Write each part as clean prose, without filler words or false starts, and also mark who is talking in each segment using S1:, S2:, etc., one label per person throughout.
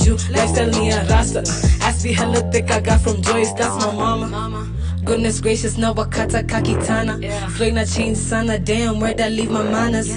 S1: Jew, lifestyle ni a rasta. Ass be hella thick, I got from Joyce, that's my mama. Goodness gracious, na wakata kakitana. Flow na change sana, damn, where'd I leave my manners?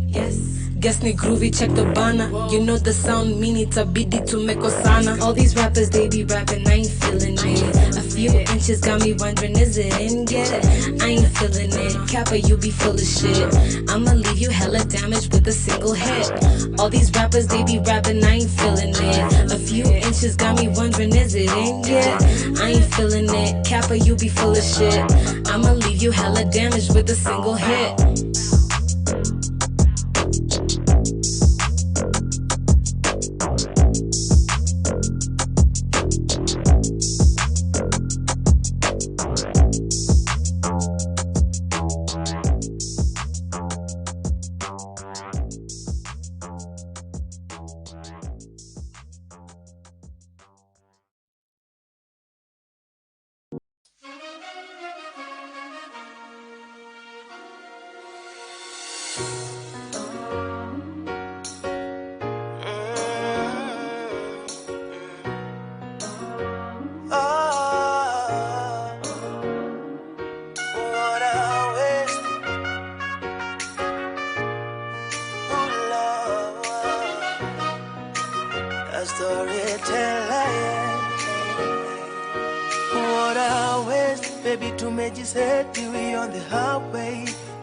S1: Yes. Guess ni groovy, check the banner. You know the sound, mini tabidi tumeko sana. All these rappers, they be rapping, I ain't feeling it. A few inches got me wondering, is it in? Get it? I ain't feeling it. Kappa, you be full of shit. I'ma leave you hella damaged with a single hit. All these rappers, they be rapping, I ain't feeling it. A few inches got me wondering, is it in? Get it? I ain't feeling it. Kappa, you be full of shit. I'ma leave you hella damaged with a single hit.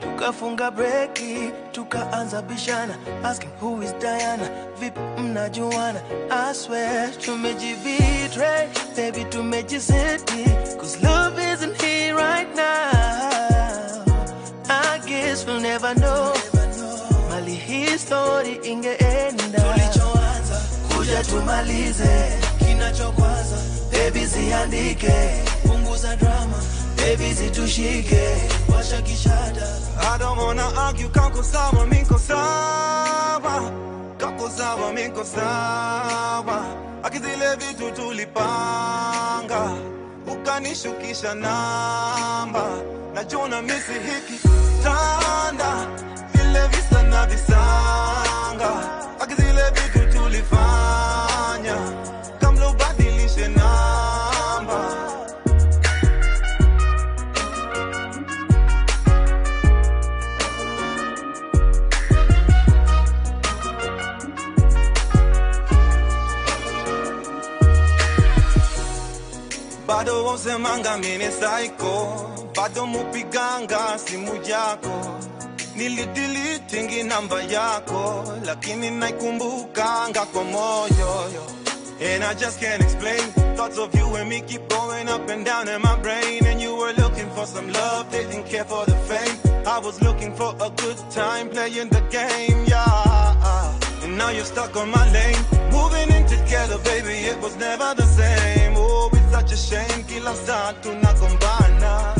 S2: Tukafunga breki, tukaanza bishana, asking who is Diana, vipi mnajuana. I swear tumejibetray, baby tumejiseti, cause love isn't here right now. I guess we'll never know mali hii story ingeenda. Tulichoanza kuja tumalize, kinachokwaza baby ziandike, punguza drama baby zitushike, washa kishada.
S3: I don't wanna argue, kako sawa, miko sawa. Kako sawa, miko sawa. Akizile vitu tulipanga, ukanishukisha namba. Najuna misi hiki, tanda, vile visa na visanga. Akizile vitu tulifanya, kamlo badilishe namba. Bado wasemanga mini psycho, bado mupiganga simu yako. Nilideletingi namba yako, lakini naikumbukanga kwa moyo. And I just can't explain, thoughts of you and me keep going up and down in my brain. And you were looking for some love, didn't care for the fame. I was looking for a good time playing the game, yeah. And now you're stuck on my lane, moving in together, baby, it was never the same. Oh, it's such a shame, kila saa tunagombana.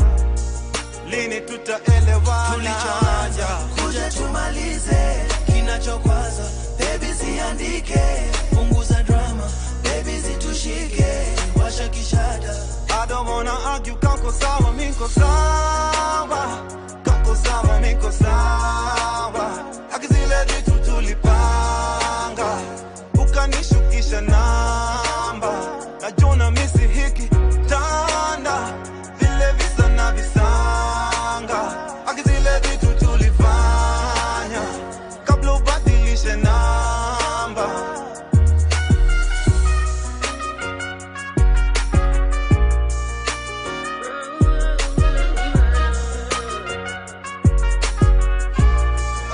S3: Lini tutaelewana?
S2: Tulichoanza kuja tumalize, kinachokwaza baby ziandike, punguza drama baby zitushike, washa kishada.
S3: I don't wanna argue, kako sawa, miko sawa. Kako sawa, miko sawa. Akizile vitu tulipanga, ukanishukisha namba. Najuna misi hiki, tanda, vile visa na visanga. Akizile vitu tulifanya, kabla ubadilishe namba.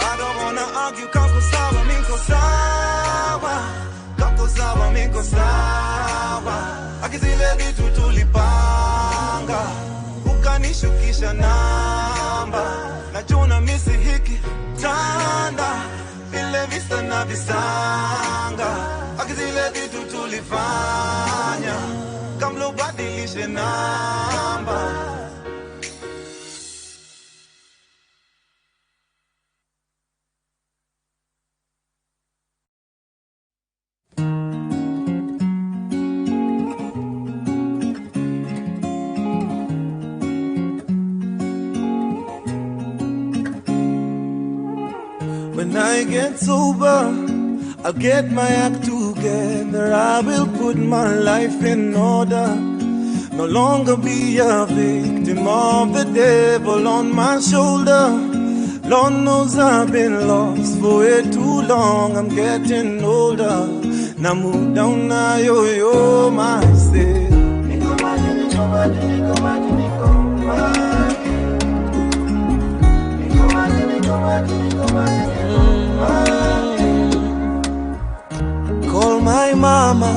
S3: I don't wanna argue, kako sawa, miko sawa. Kako sawa, miko sawa. Akizile vitu tulipanga, ukanishukisha namba. Najuna misi hiki, tanda, vile visa na visanga. Akizile vitu tulifanya, kamlo badilishe namba. When I get sober, I'll get my act together. will put my life in order. No longer be a victim of the devil on my shoulder. Lord knows I've been lost for way too long. I'm getting older. Now move down now, yo, myself. Call my mama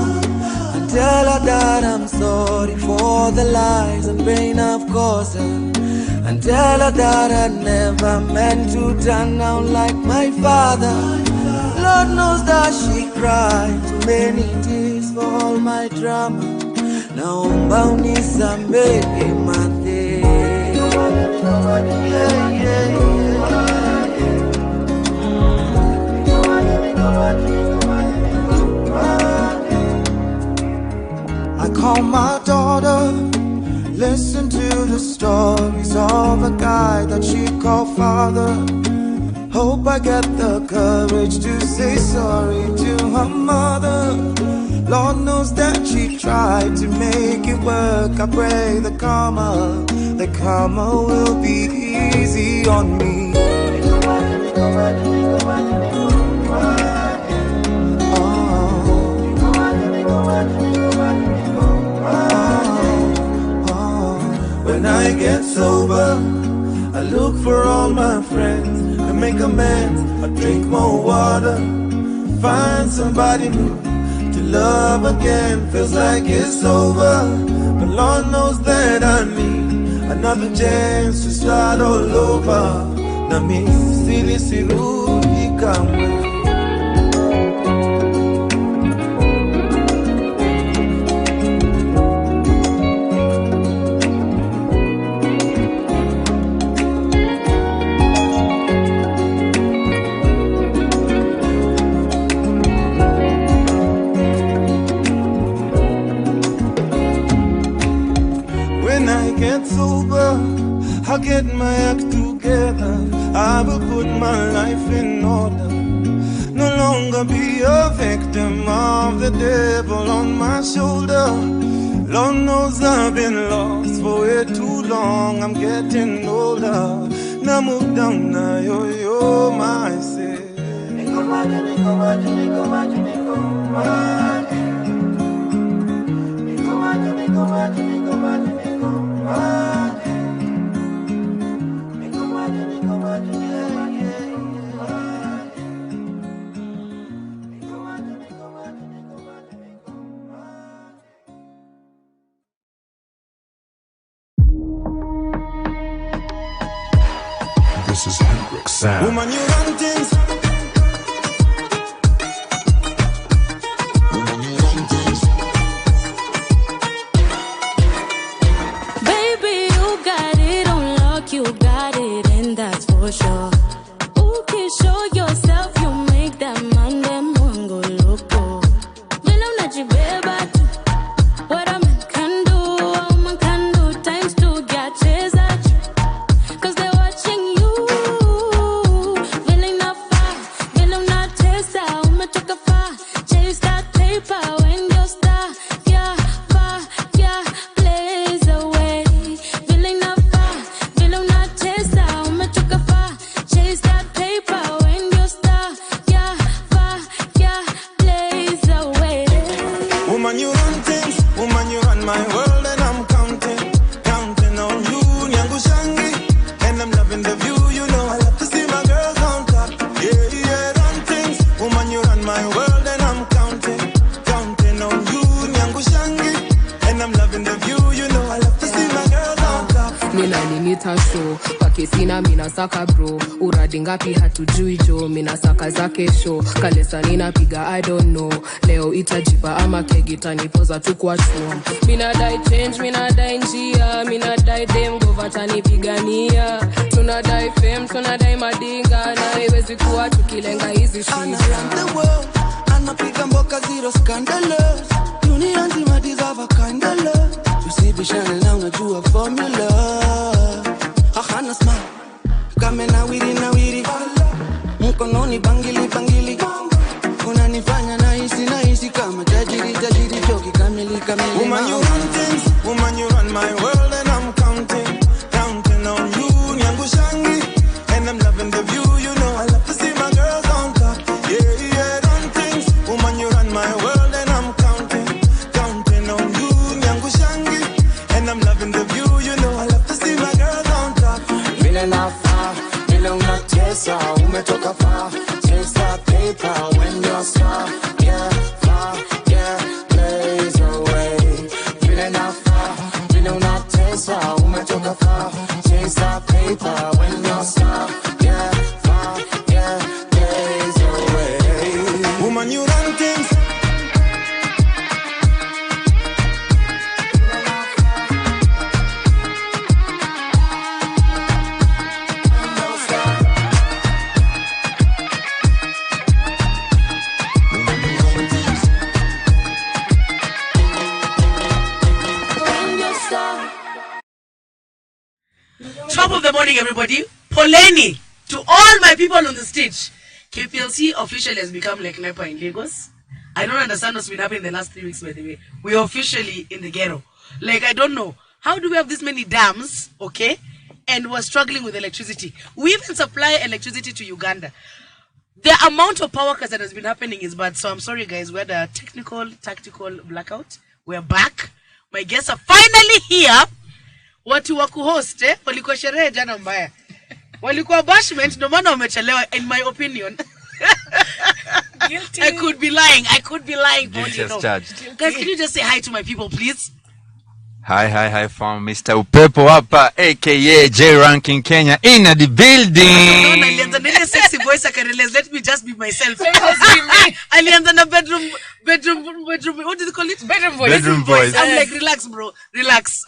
S3: and tell her that I'm sorry for the lies and pain I've caused her. And tell her that I never meant to turn out like my father. Lord knows that she cried too many tears for all my drama. Now I'm bound to make my day. I call my daughter, listen to the stories of a guy that she called father. Hope I get the courage to say sorry to her mother. Lord knows that she tried to make it work. I pray the karma will be easy on me. When I get sober, I look for all my friends. I make amends, I drink more water. Find somebody new to love again. Feels like it's over, but Lord knows that I need another chance to start all over. Na mi sili sirudi kamwe. I'll get my act together. I will put my life in order. No longer be a victim of the devil on my shoulder. Lord knows I've been lost for way too long. I'm getting older. Now move down now, yo, myself.
S4: This is Hendrix Sound.
S3: Woman, you run things. Woman, you run things.
S1: Baby, you got it on lock, you got it, and that's for sure. Okay, show yourself, you make that man them go loco. Vela unajibeba tu. What a man can do, a woman can do, times two get chase at you. Cause they're watching you. Feeling not far, feeling not chase out. Me took a far, chase that paper when your star, yeah, blaze away. Feeling not far, feeling not chase out. Me took a far, chase that paper when your star, yeah, blaze away.
S3: Woman, you run things. Woman, you run my world, and I'm counting on you. Nyangu shangi, and I'm loving the view. You know I love to see my girls on top. Yeah, run things. Woman, you run my world, and I'm counting on you. Nyangu shangi, and I'm loving the view. You know I love to see my girls on top.
S5: Nina limita show pakisina mina saka bro uradi ngapi hatujui jo mina saka zake show kalesa nina piga I don't know leo itajipa ama kegita nipoza tu kwa chuo mina dai change mina dai njia mina dai dem govatani pigania tuna dai fame tuna dai madinga na iwezi kuwa tukilenga hizi shida
S2: the world anapiga mboka zero scandalous dunia nzima deserve a kind of love usibishane na unajua formula Ahana smile, kame na wiri Mkononi bangili, unanifanya nahisi kama kama tajiri joki kamilika milima.
S3: Woman, you run things, woman, you run my world, and I'm counting on you, Nyangu Shangi, and I'm loving the view, you know I love to see my girls on top. Yeah, run things, woman, you run my world, and I'm counting on you, Nyangu Shangi, and I'm loving the view, you know I love to see my girls on top.
S2: Vile na far, vile unatesa, umetoka far, chase that paper when you're far, yeah, blaze away. Vile na far, vile unatesa, umetoka far, chase that paper when you're far, yeah, blaze away.
S3: Woman, you run things.
S6: Top of the morning, everybody. Poleni to all my people on the stage. KPLC officially has become like NEPA in Lagos. I don't understand what's been happening in the last 3 weeks, by the way. We're officially in the ghetto. Like, I don't know. How do we have this many dams, okay? And we're struggling with electricity. We even supply electricity to Uganda. The amount of power cuts that has been happening is bad. So I'm sorry, guys. We had a tactical blackout. We're back. My guests are finally here. Watu wa kuhost walikuwa sherehe jana mbaya. Walikuwa bashment ndio maana wamechelewa in my opinion.
S5: Guilty.
S6: I could be lying.
S7: Guilty as charged.
S6: Guys, can you just say hi to my people, please?
S7: Hi from Mr. Upepo hapa aka J Ranking Kenya in the building.
S6: Alianza na ile sexy voice akarealize let me just be myself. Alianza na bedroom what do you call it?
S5: Bedroom voice.
S6: I'm like relax bro, relax.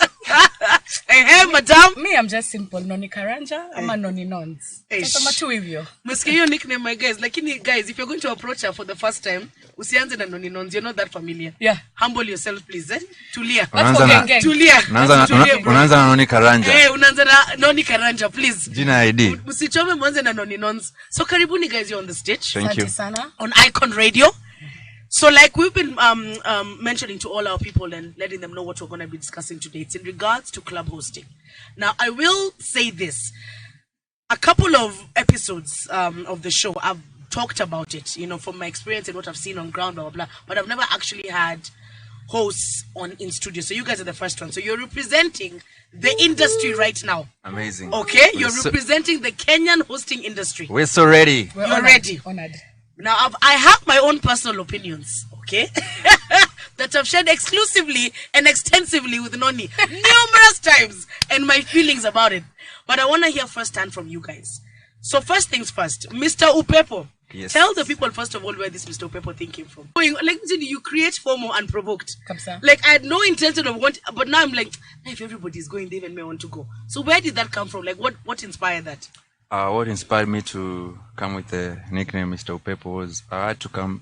S6: Hey madam,
S5: Me, I'm just simple. Noni Karanja, I'm a Noni Nons. Kama tu hivyo.
S6: Msikia hiyo nickname my guys. Lakini guys, if you're going to approach her for the first time, usianze na Noni Nons. You're not that familiar.
S5: Yeah.
S6: Humble yourself please, Tulia.
S5: That's for gang.
S6: Tulia.
S7: Unaanza na Noni Karanja.
S6: Unaanza na Noni Karanja please.
S7: Jina ID.
S6: Msichome mwanze na Noni Nons. So karibuni guys, you're on the stage.
S7: Thank you.
S5: Sana.
S6: On Icon Radio. So like we've been mentioning to all our people and letting them know what we're going to be discussing today. It's in regards to club hosting. Now, I will say this. A couple of episodes of the show, I've talked about it, from my experience and what I've seen on ground, blah, blah, blah. But I've never actually had hosts in studio. So you guys are the first one. So you're representing the industry right now.
S7: Amazing.
S6: Okay? You're representing the Kenyan hosting industry.
S7: We're so ready.
S6: You're ready.
S5: Honored.
S6: Now, I have my own personal opinions, okay? That I've shared exclusively and extensively with Noni numerous times and my feelings about it. But I want to hear firsthand from you guys. So first things first, Mr. Upepo.
S7: Yes.
S6: Tell the people first of all where this Mr. Upepo thing came from. Like you create FOMO unprovoked.
S5: Kamsa.
S6: Like I had no intention of wanting, but now I'm like, if everybody's going, they even may want to go. So where did that come from? Like what inspired that?
S7: What inspired me to come with the nickname Mr. Upepo was I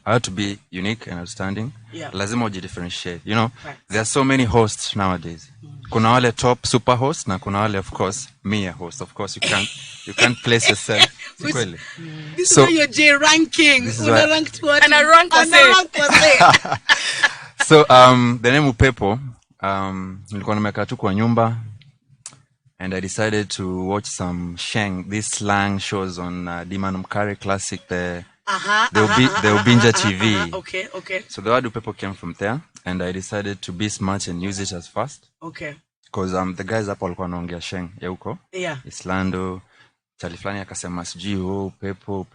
S7: had to be unique and outstanding.
S6: Yeah.
S7: Lazima differentiate.
S6: Right.
S7: There are so many hosts nowadays. Kuna wale top super host na kuna wale of course me a host. Of course you can't place yourself. Kweli.
S6: This is why you're J ranking.
S7: This is
S6: Una ranked what?
S5: And a rank was it.
S7: So the name Upepo nilikuwa nimekaa tu kwa nyumba. And I decided to watch some these slang shows on Diman Mkare Classic, the Ubinja TV.
S6: Okay.
S7: So the word Upepo came from there, and I decided to be smart and use it as fast.
S6: Okay.
S7: Because the guys hapo walikuwa wanaongea sheng ya huko.
S6: Yeah.
S7: Islando, chali fulani akasema sijui Upepo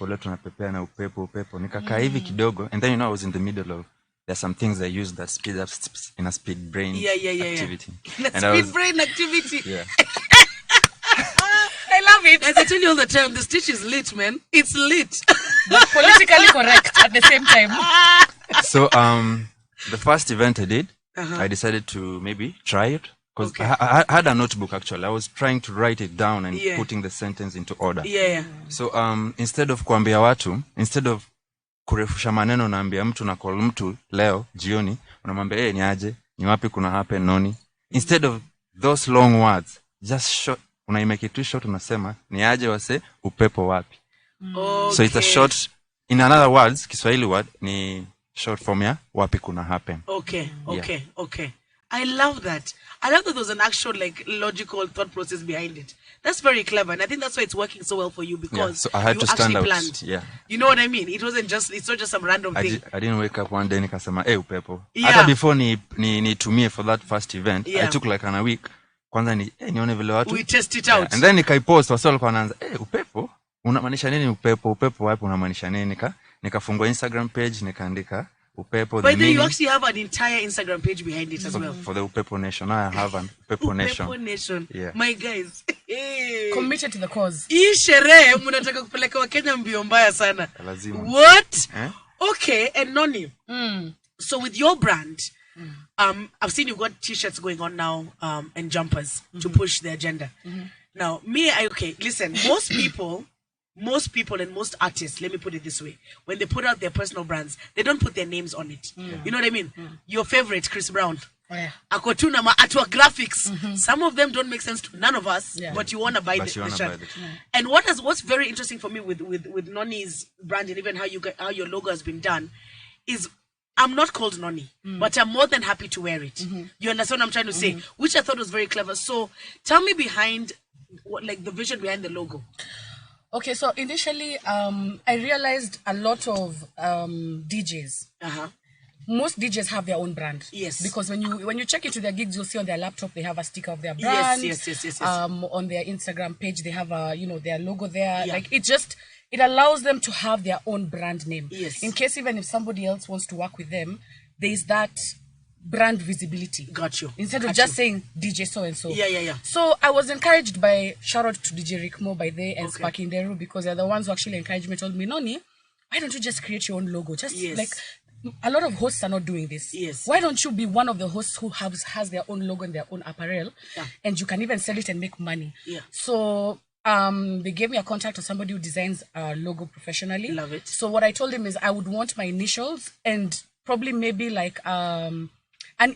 S7: leo tunapepea na Upepo. Nikakaa hivi kidogo, and then I was in the middle of there's some things I use that speed up in a speed brain activity.
S6: Speed brain activity.
S7: Yeah.
S5: I love it.
S6: As I tell you all the time, the stitch is lit, man. It's lit.
S5: But politically correct at the same time.
S7: So the first event I did, I decided to maybe try it. Because I had a notebook actually. I was trying to write it down and putting the sentence into order.
S6: Yeah.
S7: So instead of kuambia watu, instead of kurefusha maneno naambia mtu na call mtu leo jioni unamwambia ni aje ni wapi kuna happen Noni, instead of those long words just short unaimake it short unasema ni aje wase Upepo wapi.
S6: Okay.
S7: So it's a short, in another words Kiswahili word ni short form ya wapi kuna happen.
S6: Okay. I love that. I love that there's an actual like logical thought process behind it. That's very clever, and I think that's why it's working so well for you because
S7: so I had
S6: you
S7: to stand
S6: actually
S7: out.
S6: planned.
S7: Yeah.
S6: You know what I mean? It's not just some random thing.
S7: I didn't wake up one day nikasema upepo.
S6: Yeah.
S7: Hata before ni tumie for that first event,
S6: Yeah.
S7: I took like a week. Kwanza nione vile watu.
S6: We test it out.
S7: And then nikaipost wasi walikuwa wanaanza upepo? Unamaanisha nini upepo? Upepo wapi unamaanisha nini? Nikafungua Instagram page nikaandika upepo.
S6: But then you actually have an entire Instagram page behind it as well.
S7: For the Upepo Nation. I have an Upepo Nation.
S6: Upepo Nation.
S7: Yeah.
S6: My guys.
S5: Committed to the cause.
S6: Hii sherehe mnataka kupeleka wa Kenya mbio mbaya sana.
S7: Lazima.
S6: What? Okay, and Noni. So with your brand, I've seen you got t-shirts going on now and jumpers to push the agenda. Now, listen, most people and most artists, let me put it this way, when they put out their personal brands, they don't put their names on it. You know what I mean? Your favorite, Chris Brown. Akotuna ma atwa graphics. Some of them don't make sense to none of us, but you want to buy the shirt. And what's very interesting for me with Noni's brand and even how your logo has been done is I'm not called Noni, but I'm more than happy to wear it. You understand what I'm trying to say? Which I thought was very clever. So tell me behind the vision behind the logo.
S5: Okay, so initially, I realized a lot of DJs. Most DJs have their own brand.
S6: Yes.
S5: Because when you check into their gigs, you'll see on their laptop they have a sticker of their brand.
S6: Yes.
S5: On their Instagram page, they have their logo there. Yeah. Like it allows them to have their own brand name.
S6: Yes.
S5: In case even if somebody else wants to work with them, there is that brand visibility.
S6: Got you.
S5: Instead of just saying DJ so and so.
S6: Yeah.
S5: So I was encouraged by shout out to DJ Rickmo by there and Sparky Nderu because they're the ones who actually encouraged me, told me, Noni, why don't you just create your own logo? Just like a lot of hosts are not doing this.
S6: Yes.
S5: Why don't you be one of the hosts who has their own logo and their own apparel, and you can even sell it and make money?
S6: Yeah.
S5: So they gave me a contact of somebody who designs a logo professionally.
S6: Love it.
S5: So what I told him is I would want my initials and probably maybe like an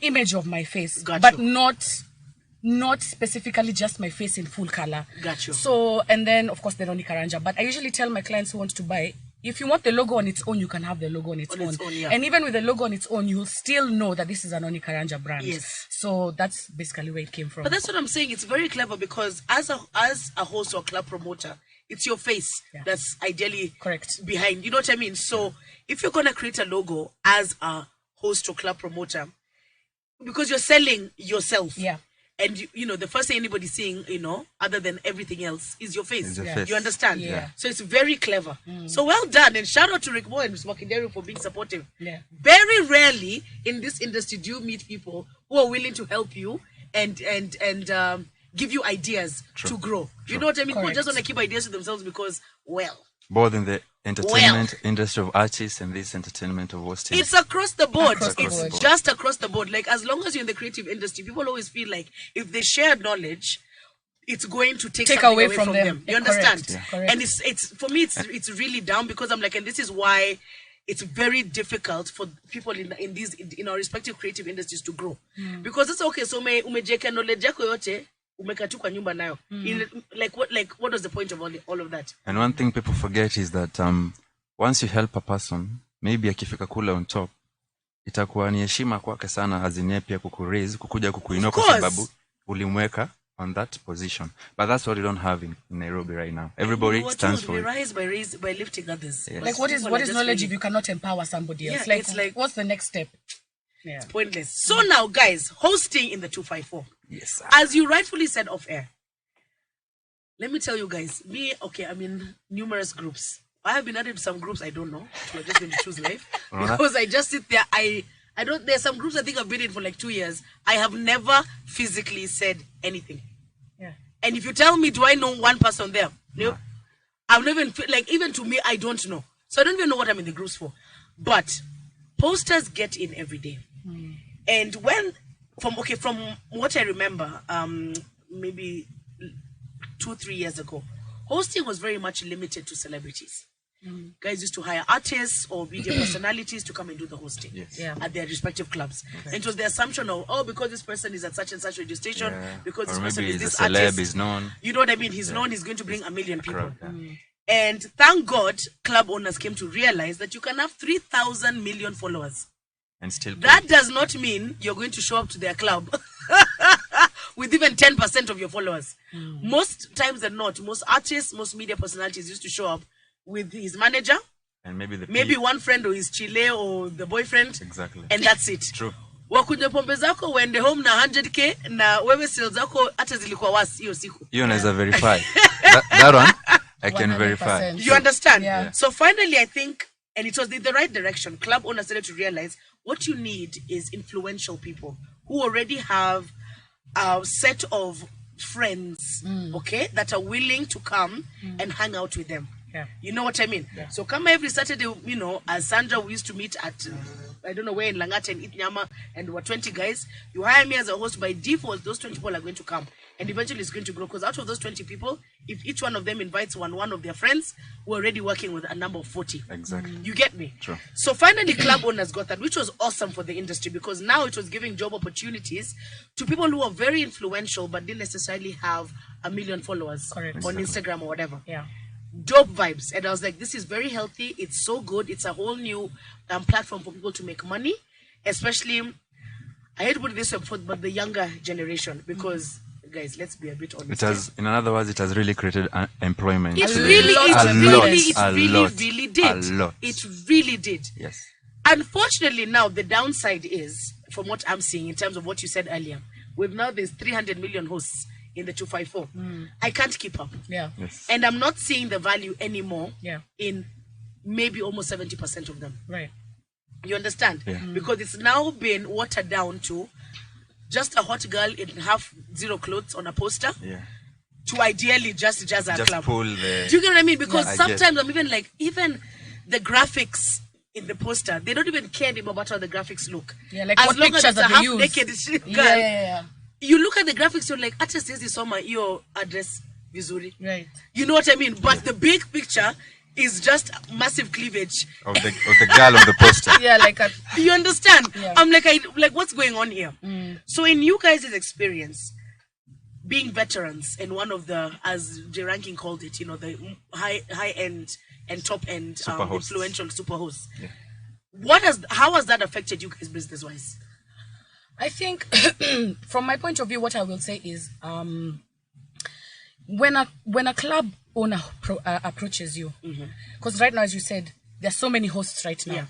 S5: image of my face, but not specifically just my face in full color.
S6: Got you.
S5: So, and then of course the Noni Karanja. But I usually tell my clients who want to buy, if you want the logo on its own, you can have the logo on its own. And even with the logo on its own, you'll still know that this is a Noni Karanja brand.
S6: Yes.
S5: So that's basically where it came from.
S6: But that's what I'm saying. It's very clever because as a host or club promoter, it's your face that's ideally
S5: correct
S6: behind. You know what I mean? So if you're gonna create a logo as a host or club promoter, because you're selling yourself.
S5: Yeah.
S6: And the first thing anybody's seeing, other than everything else, is your face.
S7: Face.
S6: You understand?
S5: Yeah.
S6: So it's very clever. So well done, and shout out to Rick Moore and Smokinderu for being supportive.
S5: Yeah.
S6: Very rarely in this industry do you meet people who are willing to help you and give you ideas to grow. You know what I mean? People just want to keep ideas to themselves because,
S7: both in the entertainment industry of artists and this entertainment of hosting.
S6: It's across the board.
S5: It's
S6: just across the board. Like, as long as you're in the creative industry, people always feel like if they share knowledge, it's going to take away from them. You understand?
S5: Yeah. Correct.
S6: And it's for me, it's really down because I'm like, and this is why it's very difficult for people in our respective creative industries to grow. Because it's okay, so umejeka knowledge yako yote umekatu kwa nyumba nayo. What was the point of all of that?
S7: And one thing people forget is that once you help a person, maybe akifika kule on top, itakuwa ni heshima kwake sana azinie pia kukuraise, kukuja kukuinua kwa sababu ulimweka on that position. But that's what we don't have in Nairobi right now. Everybody stands for it.
S6: We rise by lifting others.
S7: Yes.
S5: Like what is knowledge if you cannot empower somebody else?
S6: Yeah,
S5: it's like what's the next step? Yeah.
S6: It's pointless. So now, guys, hosting in the 254.
S7: Yes, sir.
S6: As you rightfully said off air, let me tell you guys, I'm in numerous groups. I have been added to some groups I don't know. So I'm just going to choose life. Because I just sit there. I don't, there's some groups I think I've been in for like 2 years. I have never physically said anything.
S5: Yeah.
S6: And if you tell me, do I know one person there? No. I've never even, even to me, I don't know. So I don't even know what I'm in the groups for. But posters get in every day. And from what I remember, maybe 2-3 years ago, hosting was very much limited to celebrities. Guys used to hire artists or video personalities to come and do the hosting at their respective clubs. And it was the assumption of, because this person is at such and such radio station, because this person is this
S7: celeb
S6: artist.
S7: is known.
S6: You know what I mean? He's known, he's going to bring 1 million people. And thank God, club owners came to realize that you can have 3,000 million followers.
S7: And still
S6: That does not mean you're going to show up to their club with even 10% of your followers. Most times than not, most artists, most media personalities used to show up with his manager,
S7: and
S6: maybe one friend or his chile or the boyfriend.
S7: Exactly.
S6: And that's it.
S7: True.
S6: Wakunywe pombe zako wende home na 100k na wewe sales zako hata zilikuwa wasi hiyo siku.
S7: You naweza verify. that one I can
S5: 100%.
S7: verify.
S6: You understand?
S5: Yeah.
S6: So finally, I think, and it was in the right direction, club owners started to realize what you need is influential people who already have a set of friends, okay, that are willing to come and hang out with them.
S5: Yeah.
S6: You know what I mean? Yeah. So come every Saturday, you know, as Sandra, we used to meet at, I don't know where in Langata and eat nyama, and we're 20 guys. You hire me as a host, by default, those 20 people are going to come. And eventually it's going to grow, because out of those 20 people, if each one of them invites one of their friends, we're already working with a number of 40.
S7: Exactly.
S6: You get me?
S7: True.
S6: So finally, club owners got that, which was awesome for the industry, because now it was giving job opportunities to people who are very influential but didn't necessarily have 1 million followers
S5: Correct.
S6: on Instagram or whatever.
S5: Yeah.
S6: Dope vibes. And I was like, this is very healthy. It's so good. It's a whole new platform for people to make money, especially, I hate to put it this way, but the younger generation, because guys, let's be a bit honest.
S7: It has, in other words, it has really created employment.
S6: It
S7: to the-
S6: really
S7: lot.
S6: did.
S7: A lot.
S6: It really did.
S7: Yes.
S6: Unfortunately, now the downside is, from what I'm seeing in terms of what you said earlier, with now there's 300 million hosts in the 254. I can't keep up.
S5: Yeah.
S7: Yes.
S6: And I'm not seeing the value anymore
S5: Yeah.
S6: in maybe almost 70% of them.
S5: Right.
S6: You understand?
S7: Yeah.
S6: Because it's now been watered down to just a hot girl in half zero clothes on a poster,
S7: Yeah.
S6: to ideally just jazz our
S7: Just
S6: club.
S7: pull the.
S6: Do you get what I mean? Because
S7: I get.
S6: sometimes I'm even like, even the graphics in the poster, they don't even care anymore about how the graphics look.
S5: Yeah, like
S6: as
S5: what
S6: long as
S5: pictures
S6: it's a
S5: that they
S6: half
S5: use.
S6: naked girl.
S5: Yeah.
S6: You look at the graphics, you're like, artist says this on my address vizuri.
S5: Right.
S6: You know what I mean? But the big picture is just massive cleavage.
S7: Of the girl on the poster.
S5: Yeah, like a
S6: You understand?
S5: Yeah.
S6: I'm like, what's going on here? So in you guys' experience, being veterans and one of the, as J Ranking called it, you know, the high end and top end
S7: Super hosts.
S6: influential super hosts.
S7: Yeah.
S6: How has that affected you guys business wise?
S5: I think from my point of view, what I will say is when a club owner approaches you, because right now, as you said, there are so many hosts right now.
S6: Yeah.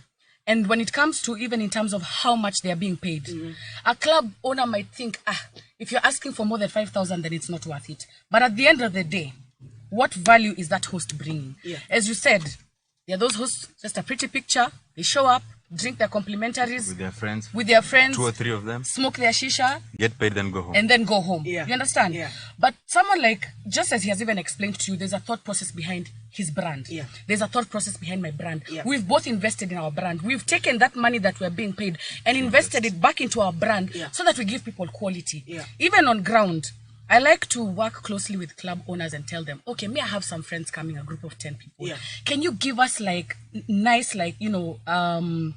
S5: And when it comes to even in terms of how much they are being paid, a club owner might think, if you're asking for more than 5,000, then it's not worth it. But at the end of the day, what value is that host bringing?
S6: Yeah.
S5: As you said, there are those hosts, just a pretty picture, they show up, drink their complimentaries
S7: With their friends.
S5: 2
S7: or 3 of them.
S5: smoke their shisha,
S7: Get paid, then go home.
S5: and then go home.
S6: Yeah.
S5: You understand?
S6: Yeah.
S5: But someone like, just as he has even explained to you, there's a thought process behind his brand.
S6: Yeah.
S5: There's a thought process behind my brand.
S6: Yeah.
S5: We've both invested in our brand. We've taken that money that we're being paid and invested it back into our brand so that we give people quality.
S6: Yeah.
S5: Even on ground, I like to work closely with club owners and tell them, okay, may I have some friends coming, a group of 10 people.
S6: Yeah.
S5: Can you give us like nice, like,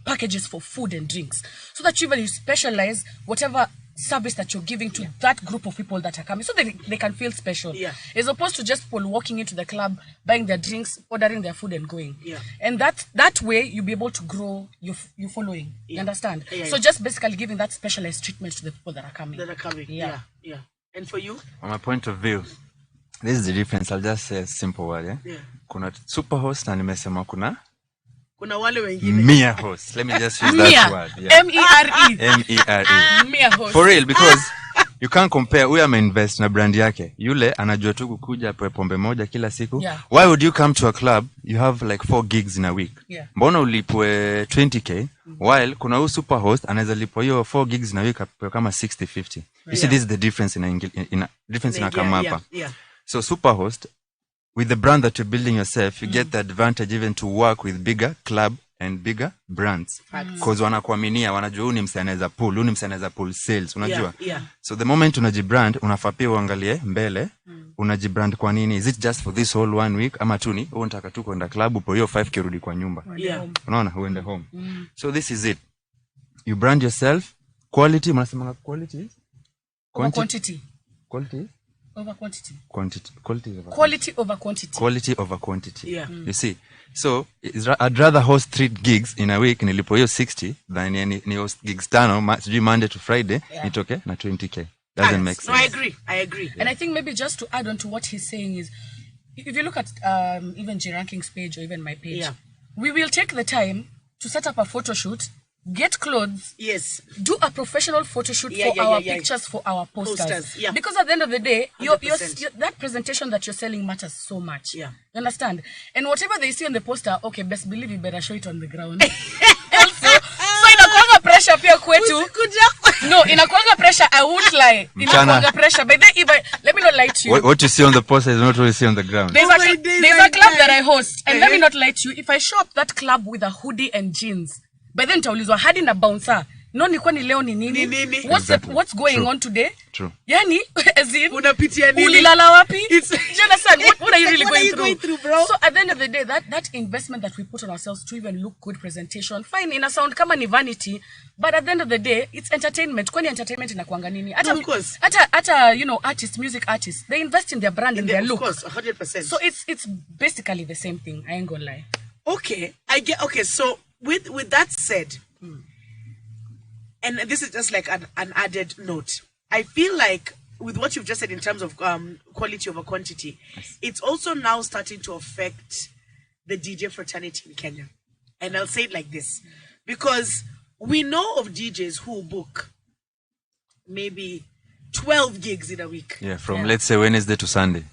S5: packages for food and drinks so that you specialize whatever service that you're giving to that group of people that are coming so that they can feel special.
S6: Yeah.
S5: As opposed to just people walking into the club, buying their drinks, ordering their food and going.
S6: Yeah.
S5: And that way you'll be able to grow your following. You understand?
S6: Yeah.
S5: So just basically giving that specialized treatment to the people that are coming.
S6: Yeah. And for you?
S7: From my point of view, this is the difference. I'll just say a simple word.
S6: Yeah.
S7: Kuna super host na nimesema kuna
S6: wale wengine.
S7: Mia host. Let me just use
S5: Mia.
S7: that word. Yeah.
S5: M-E-R-E.
S7: M-E-R-E.
S5: Mia host.
S7: For real, because you can't compare. Huyu ameinvest na brand yake. Yule anajua tu kukuja apewe pombe moja kila siku.
S5: Yeah.
S7: Why would you come to a club? You have like 4 gigs in a week.
S5: Yeah.
S7: Mbona ulipwe 20k? While kuna huyu super host anaweza lipwa hiyo 4 gigs in a week apewe kama 60-50. You see, this is the difference in a come up.
S6: Yeah.
S7: So super host, with the brand that you're building yourself, you get the advantage even to work with bigger club and bigger brands. Because wanakuaminia, wanajua huyu ni msee anaweza pull, huyu ni msee anaweza pull sales, unajua?
S6: Yeah.
S7: So the moment unajibrand, unafaa pia uangalie mbele, unajibrand kwa nini? Is it just for this whole 1 week? Ama tu ni, unataka tu kwenda club, upo hiyo 5k rudi kwa nyumba.
S6: Yeah.
S7: Unaona, uende home. So this is it. You brand yourself, quality, mnasema quality?
S5: Quantity.
S7: Quality?
S5: over quantity.
S7: Quality over quantity.
S5: Quality over quantity.
S6: Yeah.
S7: You see, so I'd rather host 3 gigs in a week nilipo hiyo 60 than ni host gigs 5 sijui Monday to Friday nitoke na 20k. Doesn't make sense.
S6: No, I agree.
S5: And I think maybe just to add on to what he's saying is, if you look at even J Ranking's page or even my page, we will take the time to set up a photo shoot, get clothes,
S6: yes,
S5: do a professional photo shoot for our pictures, for our posters.
S6: Yeah.
S5: Because at the end of the day, your that presentation that you're selling matters so much.
S6: Yeah.
S5: You understand? And whatever they see on the poster, okay, best believe you better show it on the ground. Also, so inakuanga pressure pia kwetu. No, inakuanga pressure, I won't lie. Inakuanga pressure. But then even, let me not lie to you.
S7: What you see on the poster is not what you see on the ground.
S5: There's a club that I host, and let me not lie to you. If I show up that club with a hoodie and jeans, by then taulizwa hadi na bouncer, Noni kwani leo ni nini? What's going on today?
S7: True.
S5: Yani, as in,
S6: unapitia nini?
S5: Ulilala wapi? Do you understand? What are you really
S6: going through, bro?
S5: So at the end of the day, that investment that we put on ourselves to even look good presentation, fine, in a sound kama ni vanity, but at the end of the day, it's entertainment. Kwani entertainment inakuanga nini?
S6: Of course.
S5: Ata, you know, music artists, they invest in their brand and their look.
S6: Of course, 100%.
S5: So it's basically the same thing. I ain't gonna lie.
S6: Okay, so with that said, and this is just like an added note, I feel like with what you've just said in terms of quality over quantity, it's also now starting to affect the DJ fraternity in Kenya. And I'll say it like this, because we know of DJs who book maybe 12 gigs in a week.
S7: Yeah, from let's say Wednesday to Sunday.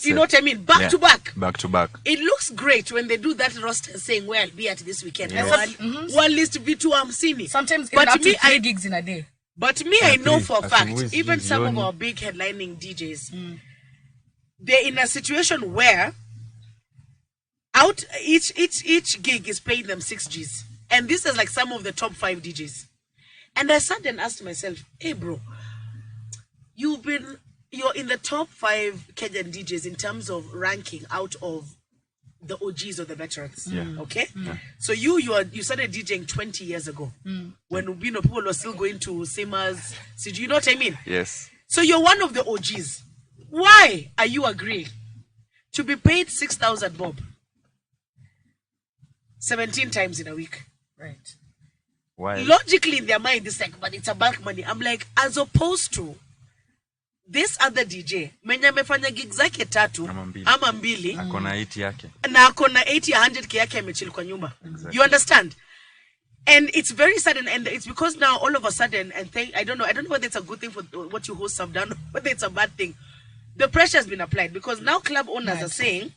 S6: You know what I mean? Back to back.
S7: Back to back.
S6: It looks great when they do that roster saying, well, I'll be at this weekend. One list vitu hamsini.
S5: Sometimes even up to 3 gigs in a day.
S6: But me, I know for a fact, even some of our big headlining DJs, they're in a situation where each gig is paying them 6 Gs. And this is like some of the top 5 DJs. And I sat and asked myself, hey bro, you're in the top 5 Kenyan DJs in terms of ranking out of the OGs or the veterans.
S7: Yeah.
S6: Okay? Yeah. So you started DJing 20 years ago. When people were still going to Simas. So do you know what I mean?
S7: Yes.
S6: So you're one of the OGs. Why are you agreeing to be paid 6,000 bob 17 times in a week?
S5: Right.
S7: Why?
S6: Logically in their mind, it's like, but it's a bulk money. I'm like, as opposed to this other DJ mwenye amefanya gigs zake 3 ama 2
S7: akona 80 yake
S6: na akona 80 100k yake amechill kwa nyumba. You understand? And it's very sudden, and it's because now all of a sudden, and I don't know whether it's a good thing for what you hosts have done, whether it's a bad thing. The pressure has been applied because now club owners are saying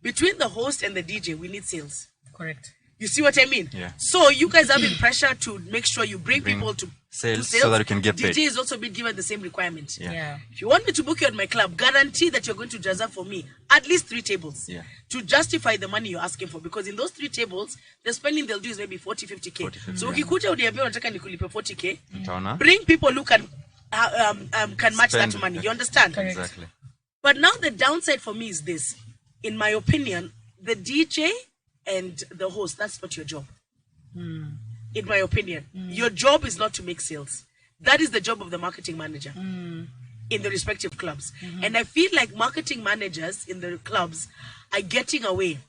S6: between the host and the DJ we need sales.
S5: Correct.
S6: You see what I mean?
S7: Yeah.
S6: So you guys have been pressure to make sure you bring people to
S7: sales so that you can get paid.
S6: DJ is also been given the same requirement.
S5: Yeah.
S6: If you want me to book you at my club, guarantee that you're going to jazz up for me at least 3 tables to justify the money you're asking for. Because in those 3 tables, the spending they'll do is maybe 40-50k. So ukikuja uniambia unataka nikulipe 40k, bring people who can match that money. You understand?
S5: Correct.
S7: Exactly.
S6: But now the downside for me is this. In my opinion, the DJ and the host, that's not your job. In my opinion, your job is not to make sales. That is the job of the marketing manager in the respective clubs. And I feel like marketing managers in the clubs are getting away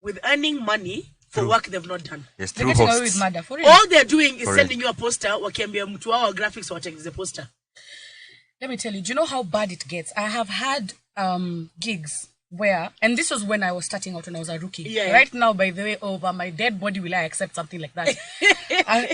S6: with earning money for work they've not done.
S7: Yes,
S5: They're
S7: through
S5: getting away
S7: hosts.
S5: with murder. For real.
S6: All they're doing is
S7: For
S6: sending you a poster, wakiambia mtu wao graphics watengeneze poster.
S5: Let me tell you, do you know how bad it gets? I have had gigs where, and this was when I was starting out when I was a rookie.
S6: Yeah.
S5: Right now, by the way, over my dead body, will I accept something like that?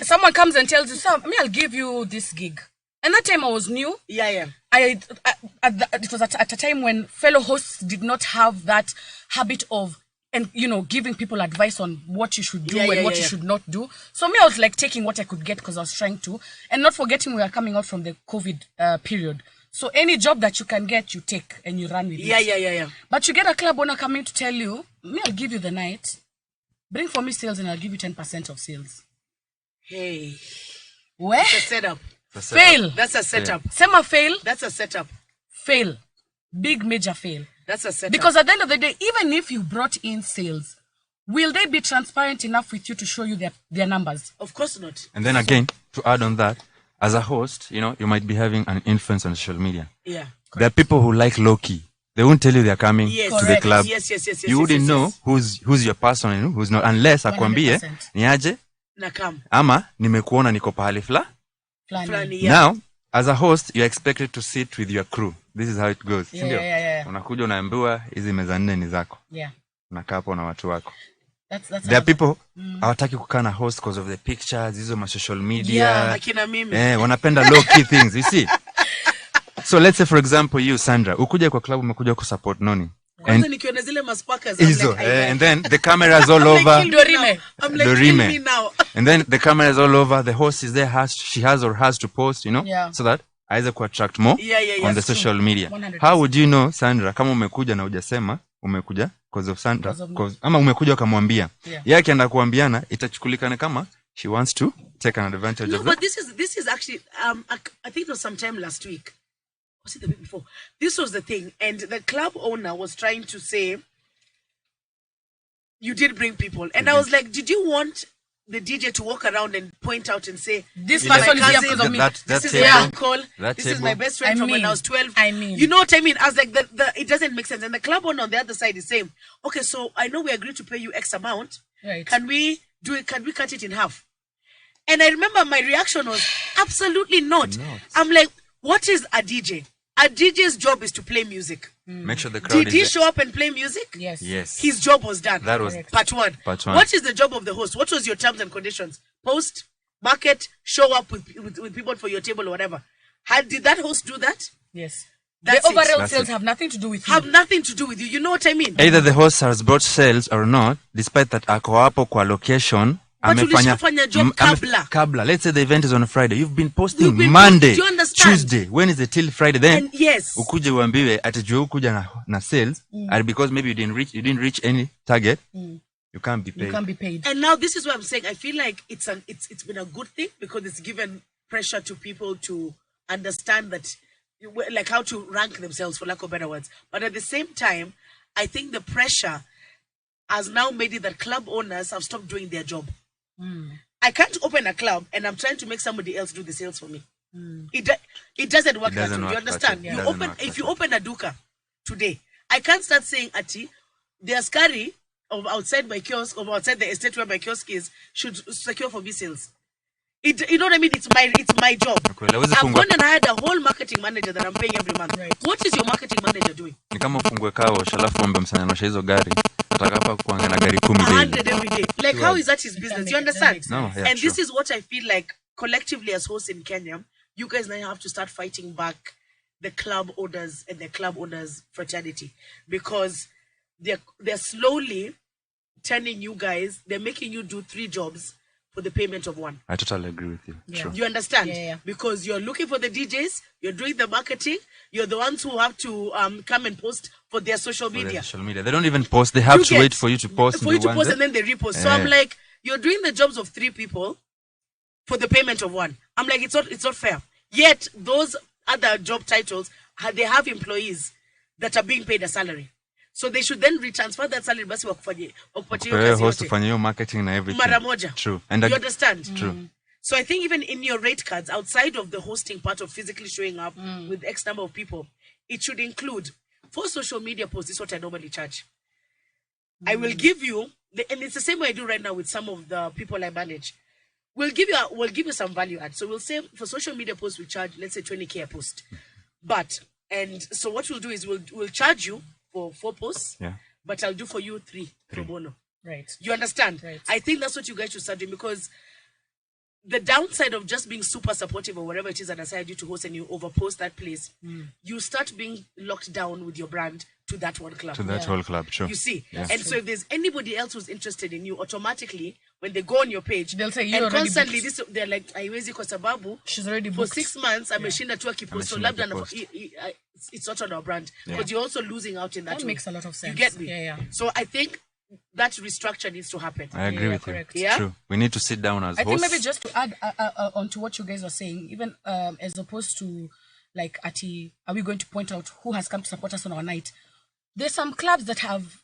S5: Someone comes and tells you, "Sam, I'll give you this gig." And that time I was new.
S6: Yeah.
S5: It was at a time when fellow hosts did not have that habit of, and giving people advice on what you should do and what you should not do. So me, I was like taking what I could get because I was trying to, and not forgetting we are coming out from the COVID period. So any job that you can get, you take and you run with it.
S6: Yeah.
S5: But you get a club owner coming to tell you, I'll give you the night, bring for me sales and I'll give you 10% of sales.
S6: Hey.
S5: Where?
S6: That's a setup.
S5: Fail.
S6: That's a setup.
S5: Sema fail.
S6: That's a setup.
S5: Fail. Big major fail.
S6: That's a setup.
S5: Because at the end of the day, even if you brought in sales, will they be transparent enough with you to show you their numbers?
S6: Of course not.
S7: And then again, to add on that, as a host, you might be having an influence on social media.
S6: Yeah.
S7: There are people who like low-key. They won't tell you they're coming to the club.
S6: Yes.
S7: You wouldn't know who's your person and who's not, unless akwambie, niaje,
S6: Nakam.
S7: ama, nimekuona niko pahali
S6: Flani, yeah.
S7: Now, as a host, you're expected to sit with your crew. This is how it goes.
S5: Yeah.
S7: Unakuja unaambiwa, hizi meza 4 ni zako.
S5: Yeah.
S7: Unakaa hapo na watu wako.
S5: That's
S7: There are people hawataki kukaa na host because of the pictures, hizo ma social media.
S6: Yeah, akina mimi.
S7: Wanapenda low key things, you see. So let's say for example you Sandra, ukuja kwa club umekuja kusupport Noni.
S6: Kwanza nikiona zile masparkers
S7: and then the cameras all over.
S6: I'm like kill me now.
S7: And then the cameras all over, the host is there, she has to post, so that aweze ku attract more on the social media.
S5: 100%.
S7: How would you know Sandra kama umekuja na hujasema umekuja because of Sandra ama umekuja ukamwambia yeye akienda kuambiana itachukulikana kama she wants to take an advantage of
S6: that. But this is actually I think it was sometime last week. Was it the week before? This was the thing, and the club owner was trying to say you did bring people, and I was like, did you want the DJ to walk around and point out and say,
S5: this person is here because of me.
S6: This is my uncle. This is my best friend from when I was 12. You know what I mean? I was like, it doesn't make sense. And the club owner on the other side is saying, okay, so I know we agreed to pay you X amount.
S5: Right.
S6: Can we do it? Can we cut it in half? And I remember my reaction was absolutely not. I'm like, what is a DJ? A DJ's job is to play music.
S7: Make sure the crowd
S6: Did he show up and play music?
S5: Yes.
S6: His job was done.
S7: That was
S6: part one. What is the job of the host? What was your terms and conditions? Post, market, show up with people for your table or whatever. Did that host do that?
S5: Yes.
S6: The
S5: overall sales have nothing to do with you.
S6: Have nothing to do with you. You know what I mean?
S7: Either the host has brought sales or not, despite that ako hapo kwa location.
S6: Amefanya job
S7: kabla. Let's say the event is on a Friday. You've been posting Monday, Tuesday, Wednesday till Friday. Then ukuje uambiwe atijua ukuja na sales, and because maybe you didn't reach any target, you can't be paid.
S5: You can't be paid.
S6: And now this is what I'm saying. I feel like it's been a good thing because it's given pressure to people to understand that, like, how to rank themselves, for lack of better words. But at the same time, I think the pressure has now made it that club owners have stopped doing their job. I can't open a club and I'm trying to make somebody else do the sales for me. It doesn't work that way. You understand? If you open a duka today, I can't start saying, Ati, the askari of outside my kiosk, or outside the estate where my kiosk is, should secure for me sales. You know what I mean? It's my job. I've gone and hired a whole marketing manager that I'm paying every month. Right. What is your marketing manager doing?
S7: Ni kama ufungue kao shalafu ombe msanyanoshia hizo gari. Atakapa kuanga na gari 10 daily.
S6: 100 every day. Like, how is that his business? You understand?
S7: No, yeah,
S6: and this is what I feel like collectively as hosts in Kenya, you guys now have to start fighting back the club owners and the club owners fraternity, because they're slowly turning you guys, they're making you do 3 jobs for the payment of 1.
S7: I totally agree with you.
S5: Yeah.
S7: True.
S6: You understand?
S5: Yeah.
S6: Because you're looking for the DJs, you're doing the marketing, you're the ones who have to come and post for their social media.
S7: They don't even post. They have to wait for you to post.
S6: For you to post and then they repost. So I'm like, you're doing the jobs of 3 people for the payment of 1. I'm like, it's not fair. Yet those other job titles, they have employees that are being paid a salary. So they should then retransfer that salary basi wakupatie
S7: host kufanya hiyo marketing na everything.
S6: Mara moja.
S7: True.
S6: And you understand?
S7: True.
S6: So I think even in your rate cards, outside of the hosting part of physically showing up with X number of people, it should include, for social media posts, this is what I normally charge. I will give you, and it's the same way I do right now with some of the people I manage. We'll give you some value add. So we'll say for social media posts, we charge, let's say 20K a post. So what we'll do is we'll charge you for 4 posts, but I'll do for you 3 pro bono.
S5: Right.
S6: You understand?
S5: Right.
S6: I think that's what you guys should start doing, because the downside of just being super supportive or whatever it is that decided you to host and you overpost that place, you start being locked down with your brand to that one club.
S7: To that whole club, sure.
S6: You see? Yeah. And so if there's anybody else who's interested in you, automatically, when they go on your page,
S5: they'll say you
S6: and constantly they're like, haiwezi kwa sababu
S5: she's already
S6: booked. For 6 months, ameshinda tu akipost, so labda it's not on our brand, because you're also losing out in that.
S5: That makes a lot of sense.
S6: You get me?
S5: Yeah.
S6: So I think that restructure needs to happen.
S7: I agree with
S5: correct.
S7: you.
S6: Yeah?
S7: True. We need to sit down as hosts.
S5: I think maybe just to add onto what you guys are saying, even as opposed to like, Ati, are we going to point out who has come to support us on our night? There's some clubs that have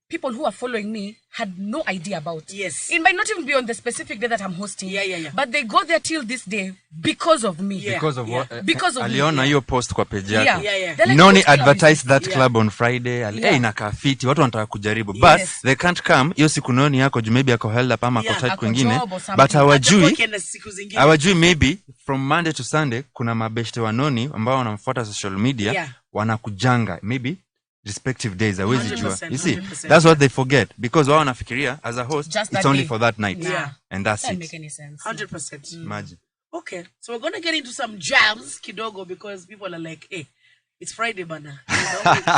S8: people who are following me had no idea about.
S6: Yes.
S8: It might not even be on the specific day that I'm hosting.
S6: Yeah.
S8: But they go there till this day because of me.
S6: Yeah.
S7: Because of what?
S8: Because of me.
S7: Aliona hiyo post kwa page yake.
S6: Yeah.
S8: They're like,
S7: Noni
S8: "What's going on?"
S7: advertised that club on Friday. Inakaa fiti, watu wanataka kujaribu. But they can't come. Hiyo siku Noni yako juu maybe ako held up ama ako tight kwingine. But hawajui maybe from Monday to Sunday kuna mabeshte wa Noni ambao wanamfuata social media wanakujanga maybe respective days. Hawezi jua. You see,
S6: 100%.
S7: that's what they forget because wao wanafikiria as a host
S8: Just
S7: it's
S8: that
S7: only
S8: day.
S7: for that night.
S8: Yeah.
S7: And that's
S8: Doesn't
S7: it.
S8: make any sense.
S6: 100%.
S7: Imagine.
S6: Okay, so we're gonna get into some jams, kidogo, because people are like, "Hey, it's Friday, bana."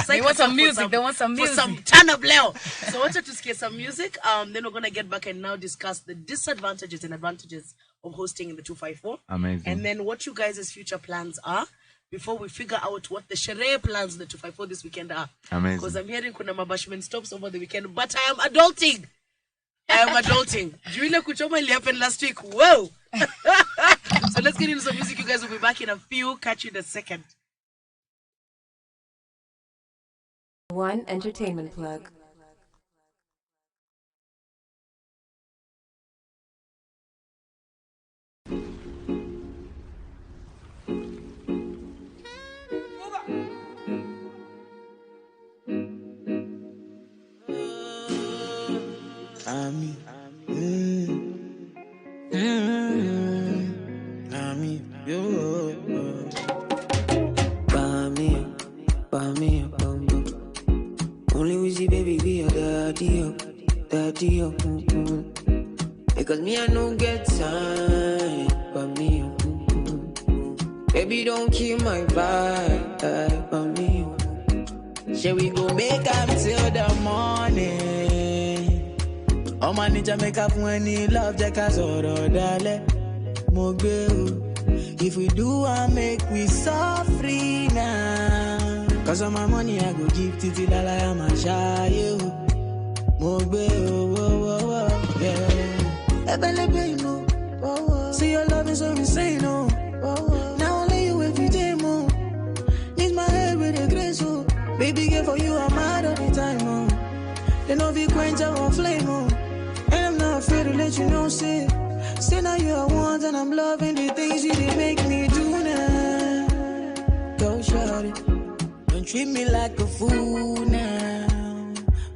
S8: They want some music. They want some music.
S6: For some turn up leo. So I wanted to get some music. Then we're gonna get back and now discuss the disadvantages and advantages of hosting in the 254.
S7: Amazing.
S6: And then what you guys' future plans are before we figure out what the Sheree plans in the 254 this weekend are.
S7: Amazing.
S6: Because I'm hearing kuna mabashment stops over the weekend, but I am adulting. Juile Kuchoma it happened last week. Whoa. So let's get into some music. You guys will be back in a few. Catch you in a second.
S9: One entertainment plug.
S2: Only we see baby be your daddy up. Because me I don't get time, but me baby don't kill my vibe, but me. Shall we go make up till the morning? Oh my ninja make up when he love Jacka Zoro Dale Mogbe. If we do I make we so free now. Cause all my money I go give Titi Lala I'm a shy Mogbe, yeah. Ebelebe, you know. See your love is so insane, oh. Now only you every day, more. Need my head with a grace, oh. Baby, girl, for you I'm mad all the time, oh. They know if you quench I won't flame, oh. And I'm not afraid to let you know, say now you are one and I'm loving the things you did make me do now. Go shorty, don't treat me like a fool now.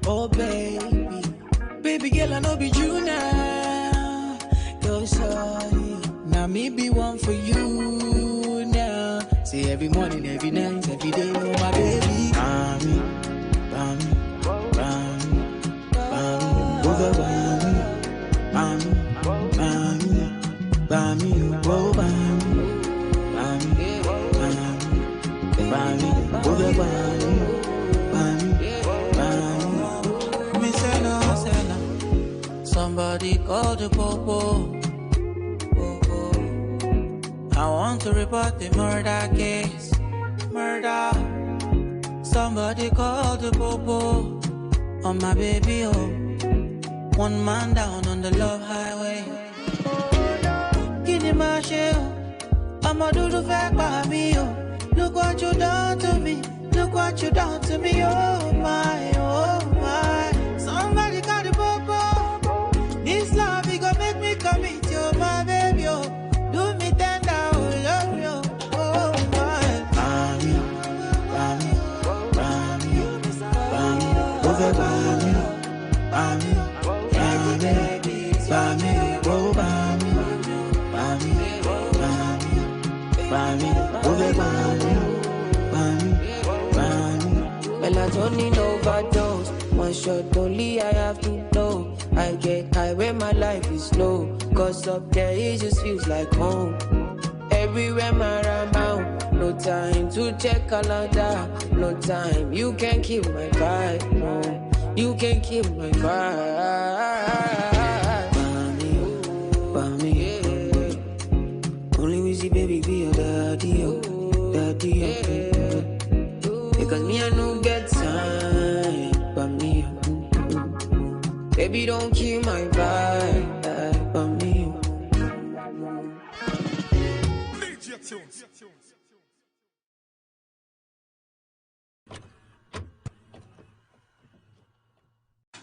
S2: Oh baby, baby girl I know be you now. Go shorty, now me be one for you now. Say every morning, every night, every day, oh my baby. Bami, over Bami, oh Bami, over Bami. Me say no. Somebody call the popo. I want to report the murder case. Murder. Somebody call the popo. On my baby, oh. One man down on the love highway. Give me my shell. I'ma do the fact by me, oh. Look what you done to me. Look what you done to me, oh my, oh my. Somebody call the popo. This love, it gon' make me commit, oh my baby, oh. Do me tender, oh love you, oh my. Bami, over Bami, Bami, oh Bami, over Bami. Melatonin overdose. One shot only I have to know. I get high when my life is slow. Cause up there it just feels like home. Everywhere my round, no time to check calendar. No time, you can't kill my vibe. No, you can't kill my vibe. Bami, only we see baby be your daddy, oh. Because me I don't get time, but me, baby don't kill my vibe, but me.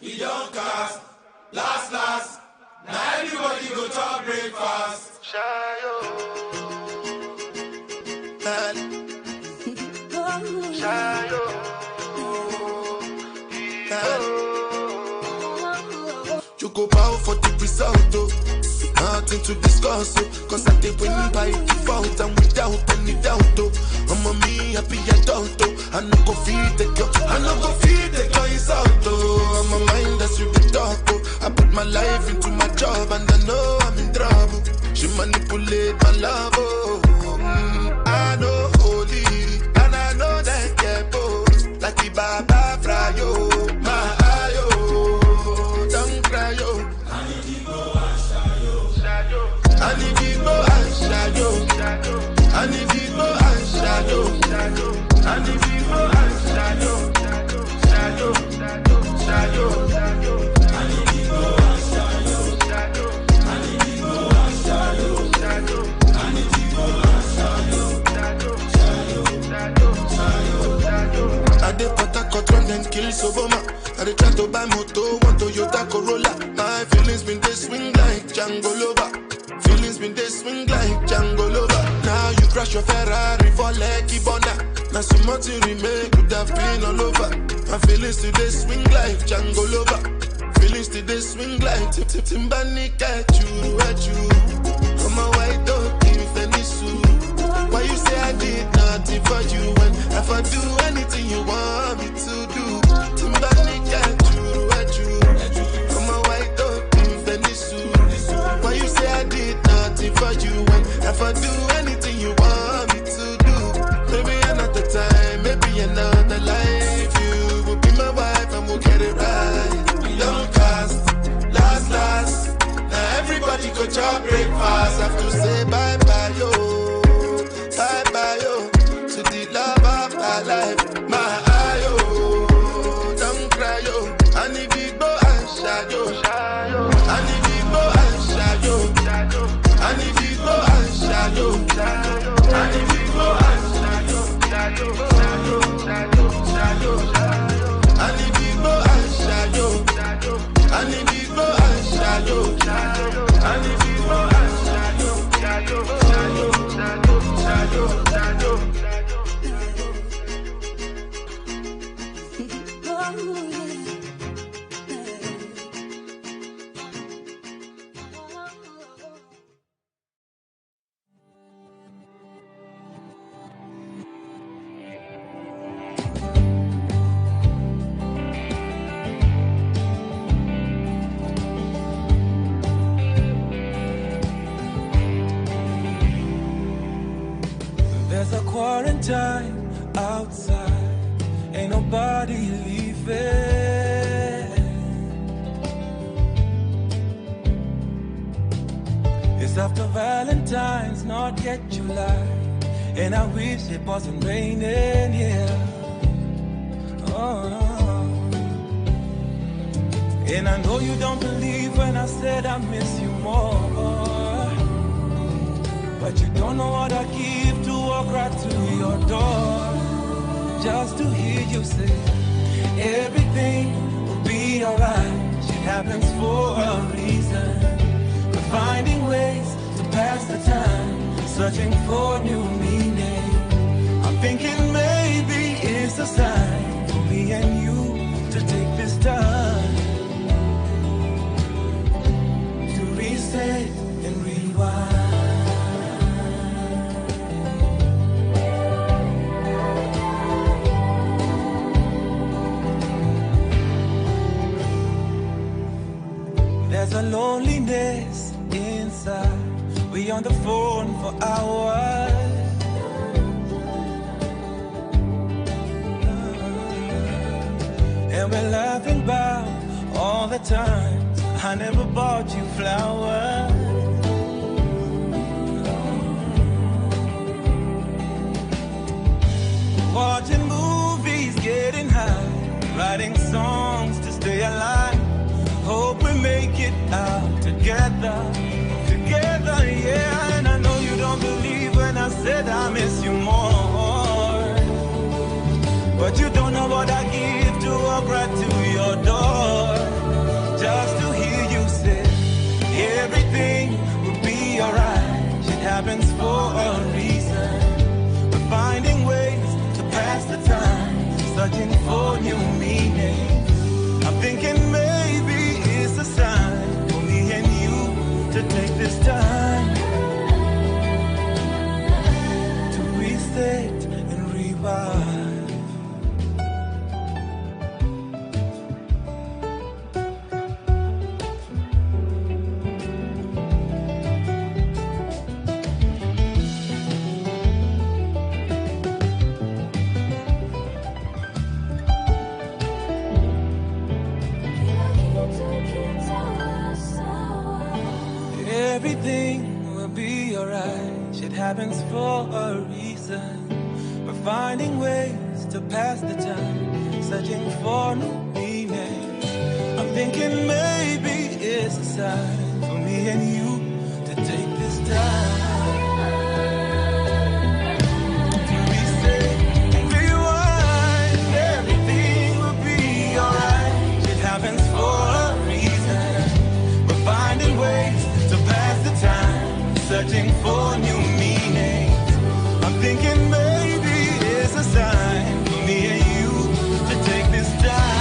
S3: we don't cast. Last, now everybody go to breakfast. Shayo. Shayo. You go bow for the result, though. Nothing to discuss, oh. Cause I did win by default and without any doubt, oh. I'm a me happy adult, oh. I no go feed the girl, I no go feed the girl, it's out, oh. I'm a mind that's with the talk, oh. I put my life into my job and I know I'm in trouble. She manipulate my love, oh. I know holy, and I know that get both. Like the Baba Frayo, my ayo, don't cry, yo. I need you go and shadow. I need you go and shadow. I need you go and shadow. Shadow. I need you go and shadow. I need you go and shadow. I need you go and shadow. I did put a cotton and kill Soboma. I did try to buy moto, want Toyota Corolla. My feelings been they swing like Django Lover. Feelings been they swing like Django Lover. Now you crash your Ferrari for Lucky Bona. Now so much you remake could have been all over. My feelings today swing like Django Lover. Feelings today swing like Timbani at you. I'm a white dog in Fenisu. Why you say I did nothing for you when if I do anything you want me to do? Timbani at you. I'm a white dog in Fenisu. Why you say I did nothing for you when if I do anything you want me to do? Maybe another time, maybe another life. You will be my wife and we'll get it right. We don't cast, last. Now everybody go to breakfast. Have to say bye-bye, yo. Bye-bye, yo. To the love of my life. My ayo, don't cry, yo. I need you go and shadow. I need you go and shadow. I need you go and shadow. I need you go and shadow. I need you go and shadow. I need you go and shadow. I need you go and shadow. There's a quarantine outside, ain't nobody leaving. It's after Valentine's, not yet July, and I wish it wasn't raining here. Oh. And I know you don't believe when I said I miss you more. But you don't know what I give to walk right to your door. Just to hear you say everything will be alright. Shit happens for a reason. We're finding ways to pass the time, searching for new meaning. I'm thinking maybe it's a sign for me and you to take this time to reset and rewind. There's a loneliness inside. We on the phone for hours. And we're laughing about all the times I never bought you flowers. Watching movies, getting high, writing songs to stay alive. Hope we make it out together, yeah. And I know you don't believe when I said I miss you more. But you don't know what I give to walk right to your door. happens for a reason. We're finding ways to pass the time, searching for new meaning. I'm thinking maybe it's a sign for me and you to take this time to reset and revive. Everything will be alright. Shit happens for a reason. We're finding ways to pass the time, searching for new meaning. I'm thinking maybe it's a sign for me and you to take this time to reset and rewind. Everything will be alright. Shit happens for a reason. We're finding ways to pass the time, searching for new meaning. I'm thinking maybe it's a sign for me and you to take this time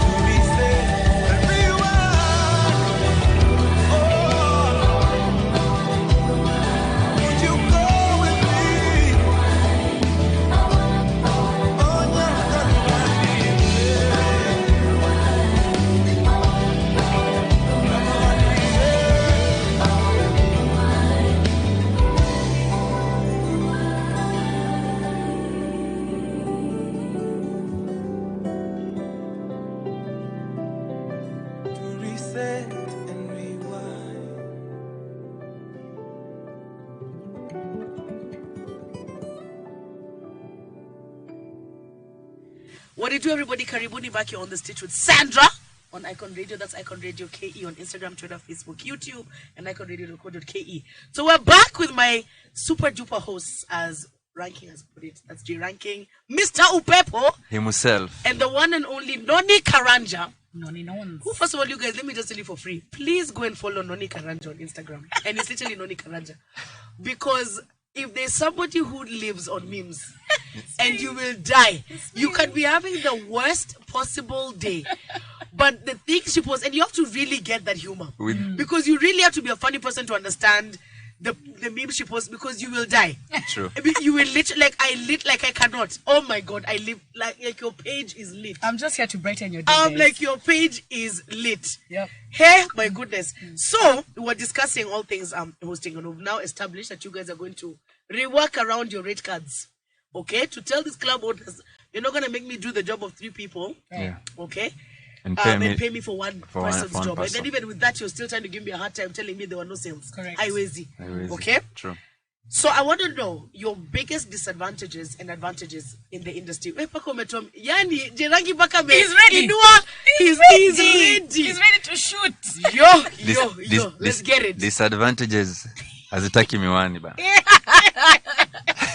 S3: to reset and rewind. Oh, would you go with me? Oh, to reset and rewind.
S6: What do you do, everybody? Karibuni back here on the stage with Sandra on Icon Radio. That's Icon Radio KE on Instagram, Twitter, Facebook, YouTube, and iconradio.co.ke. So we're back with my super duper hosts, as Ranking has put it. That's J Ranking, Mr. Upepo,
S7: Himself.
S6: and the one and only Noni Karanja.
S8: Noni Nons.
S6: Who, first of all, you guys, let me just tell you for free. Please go and follow Noni Karanja on Instagram. And it's literally Noni Karanja. Because if there's somebody who lives on memes and you will die, you can be having the worst possible day. But the things she posts, and you have to really get that humor. Because you really have to be a funny person to understand the meme she posts, because you will die.
S7: True.
S6: I mean, you will literally, like I cannot. Oh my God, I live, like your page is lit.
S8: I'm just here to brighten your day.
S6: Like your page is lit.
S8: Yep.
S6: Hey, my goodness. So we're discussing all things hosting, and we've now established that you guys are going to rework around your rate cards. Okay? To tell this club owners, you're not gonna make me do the job of 3 people.
S7: Yeah.
S6: Okay?
S7: And
S6: pay me for one
S7: for
S6: person's
S7: one
S6: job.
S7: person.
S6: And then even with that, you're still trying to give me a hard time telling me there were no sales.
S8: Correct.
S6: Highwaysy.
S7: Highwaysy.
S6: Okay?
S7: True.
S6: So I want to know your biggest disadvantages and advantages in the industry. Yani, Jerangi Bakame,
S8: He's ready.
S6: He's ready.
S8: He's ready to shoot.
S6: Yo, let's get it.
S7: Disadvantages. Hazitaki miwani ba.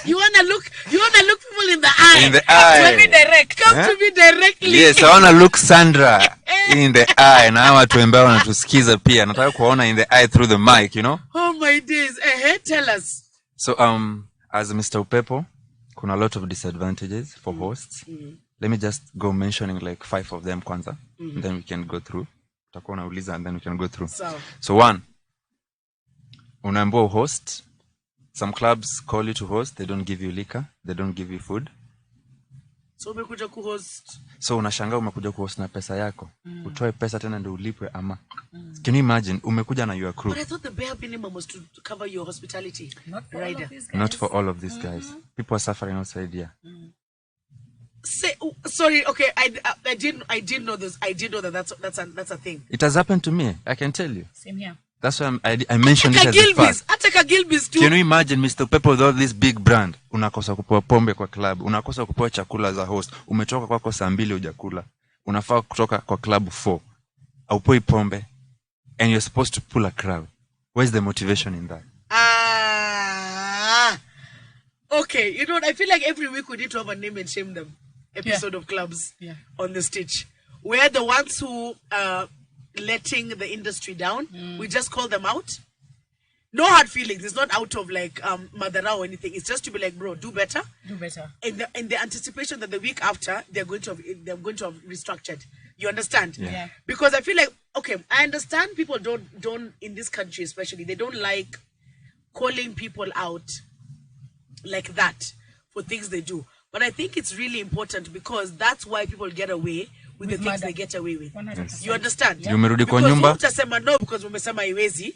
S6: You wanna look people in the eye.
S7: In the eye.
S8: Let me direct.
S6: Come to me directly.
S7: Yes, I wanna look Sandra in the eye. Na watu ambao wanatusikiza pia. Nataka kuona in the eye through the mic, you know?
S6: Oh my days. Tell us.
S7: So as Mr. Upepo, kuna a lot of disadvantages for hosts. Let me just go mentioning like 5 of them kwanza. And then we can go through. Utakuwa unauliza and then we can go through. So 1, unaambiwa host. Some clubs call you to host, they don't give you liquor, they don't give you food.
S6: So umekuja kuhost.
S7: So unashangaa umekuja kuhost na pesa yako. Utoe pesa tena ndio ulipwe ama. Can you imagine umekuja na your crew?
S6: But I thought the bare minimum was to cover your hospitality.
S8: Not for
S6: Rider.
S8: all of these guys.
S7: Not for all of these guys. People are suffering outside here.
S6: Sorry, okay, I didn't know this. I did know that that's a thing.
S7: It has happened to me, I can tell you.
S8: Same here.
S7: That's why I mentioned it as a fact.
S6: Ataka Gilbis too.
S7: Can you imagine Mr. Pepper with all this big brand? Unakosa kupewa pombe kwa club, unakosa kupewa chakula za host. Umetoka kwako saa 2 hujakula. Unafaa kutoka kwa club 4. Haupoi pombe and you're supposed to pull a crowd. Where's the motivation in that?
S6: Okay, you know what? I feel like every week we need to have a name and shame them episode of clubs on the stage. We're the ones who letting the industry down. We just call them out. No hard feelings. It's not out of like madara or anything. It's just to be like, bro, do better.
S8: Do better.
S6: In the anticipation that the week after they're going to have restructured. You understand?
S8: Yeah.
S6: Because I feel like, okay, I understand people don't in this country especially, they don't like calling people out like that for things they do. But I think it's really important because that's why people get away with the things they get away with.
S8: 100%.
S6: You understand?
S7: You umerudi kwa
S6: Because
S7: nyumba.
S6: utasema no because umesema iwezi,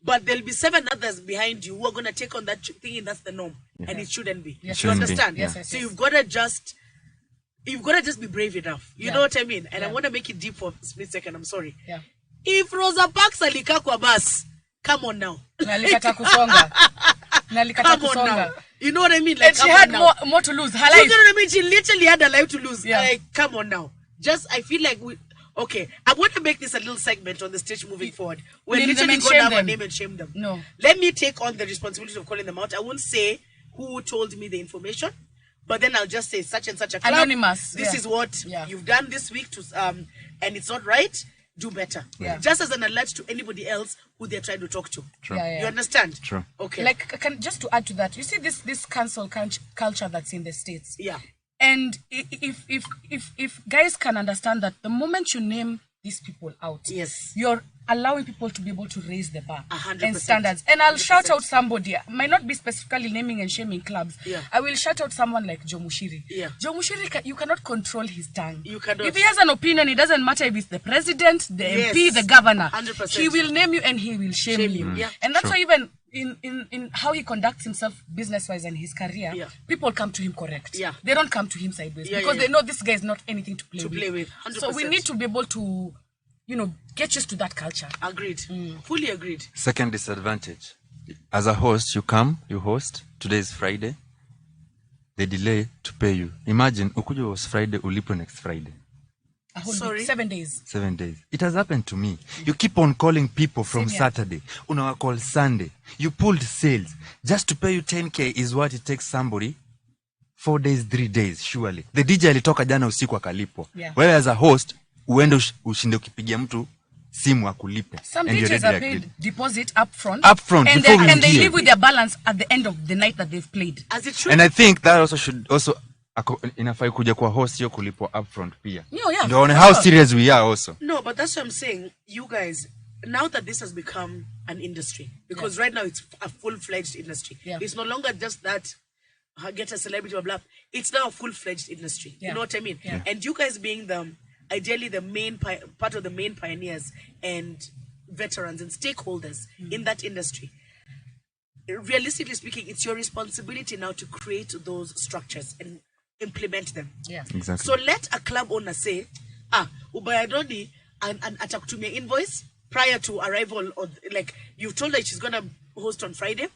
S6: but there'll be 7 others behind you who are going to take on that thing, and that's the norm. And it shouldn't be.
S8: Yes.
S6: You
S7: Shouldn't be.
S6: understand?
S8: Yes.
S6: So you've got to just be brave enough. You know what I mean? And I want to make it deep for a split second. I'm sorry.
S8: Yeah.
S6: If Rosa Parks alikaa kwa bus, come on now.
S8: Nalikata kusonga.
S6: Come on now. You know what I mean? Like,
S8: And she had more to lose. Her
S6: you
S8: life.
S6: know what I mean? She literally had a life to lose.
S8: Yeah.
S6: Like, come on now. Just, I feel like okay, I want to make this a little segment on the stage moving forward. We're
S8: Name them
S6: literally
S8: and
S6: going to
S8: shame
S6: have a
S8: them.
S6: name and shame them.
S8: No.
S6: Let me take on the responsibility of calling them out. I won't say who told me the information, but then I'll just say such and such a club.
S8: Anonymous.
S6: This is what you've done this week to and it's not right. Do better.
S8: Yeah.
S6: Just as an alert to anybody else who they're trying to talk to.
S7: True.
S8: Yeah.
S6: You understand?
S7: True.
S6: Okay.
S8: Like, just to add to that, you see this cancel culture that's in the States.
S6: Yeah.
S8: And if guys can understand that the moment you name these people out,
S6: Yes.
S8: you're allowing people to be able to raise the bar
S6: 100%.
S8: and standards. And I'll
S6: 100%.
S8: shout out somebody. I might not be specifically naming and shaming clubs.
S6: Yeah.
S8: I will shout out someone like Joe Mushiri.
S6: Yeah.
S8: Joe Mushiri, you cannot control his tongue.
S6: You cannot.
S8: If he has an opinion, it doesn't matter if it's the president, the
S6: Yes.
S8: MP, the governor.
S6: 100%.
S8: He will name you and he will shame you.
S6: Yeah.
S8: And that's why even in how he conducts himself business-wise and his career, people come to him correct.
S6: Yeah.
S8: They don't come to him sideways
S6: Yeah,
S8: because
S6: yeah.
S8: they know this guy is not anything to play with.
S6: 100%.
S8: So we need to be able to, get used to that culture.
S6: Agreed. Fully agreed.
S7: Second disadvantage. As a host, you come, you host. Today is Friday. They delay to pay you. Imagine, ukuja was Friday, ulipo next Friday.
S8: A whole
S6: Sorry?
S8: week, 7 days.
S7: 7 days. It has happened to me. You keep on calling people from
S8: Same here.
S7: Saturday. Unawa call Sunday. You pulled sales. Just to pay you 10K is what it takes somebody 4 days, 3 days, surely. The DJ alitoka jana usiku akalipwa.
S8: Yeah.
S7: Wewe as a host, uende ushinde ukipigia mtu simu akulipe.
S8: Some
S7: And you
S8: DJs
S7: already
S8: are
S7: agreed.
S8: paid deposit upfront.
S7: Upfront,
S8: and
S7: before we
S8: they
S7: hear.
S8: leave with their balance at the end of the night that they've played.
S6: As it should.
S7: And I think that also should inafai kuja kwa host hiyo kulipwa upfront pia.
S8: Yeah.
S7: Ndio how serious we are also.
S6: No, but that's what I'm saying. You guys, now that this has become an industry, because right now it's a full-fledged industry.
S8: Yeah.
S6: It's no longer just that get a celebrity blah blah. It's now a full-fledged industry.
S8: Yeah.
S6: You know what I mean?
S8: Yeah.
S6: And you guys being ideally the main part of the main pioneers and veterans and stakeholders in that industry. Realistically speaking, it's your responsibility now to create those structures and implement them.
S8: Yeah.
S7: Exactly.
S6: So let a club owner say, ubaya Noni and atakutumia invoice prior to arrival, or like you've told her she's gonna host on Friday.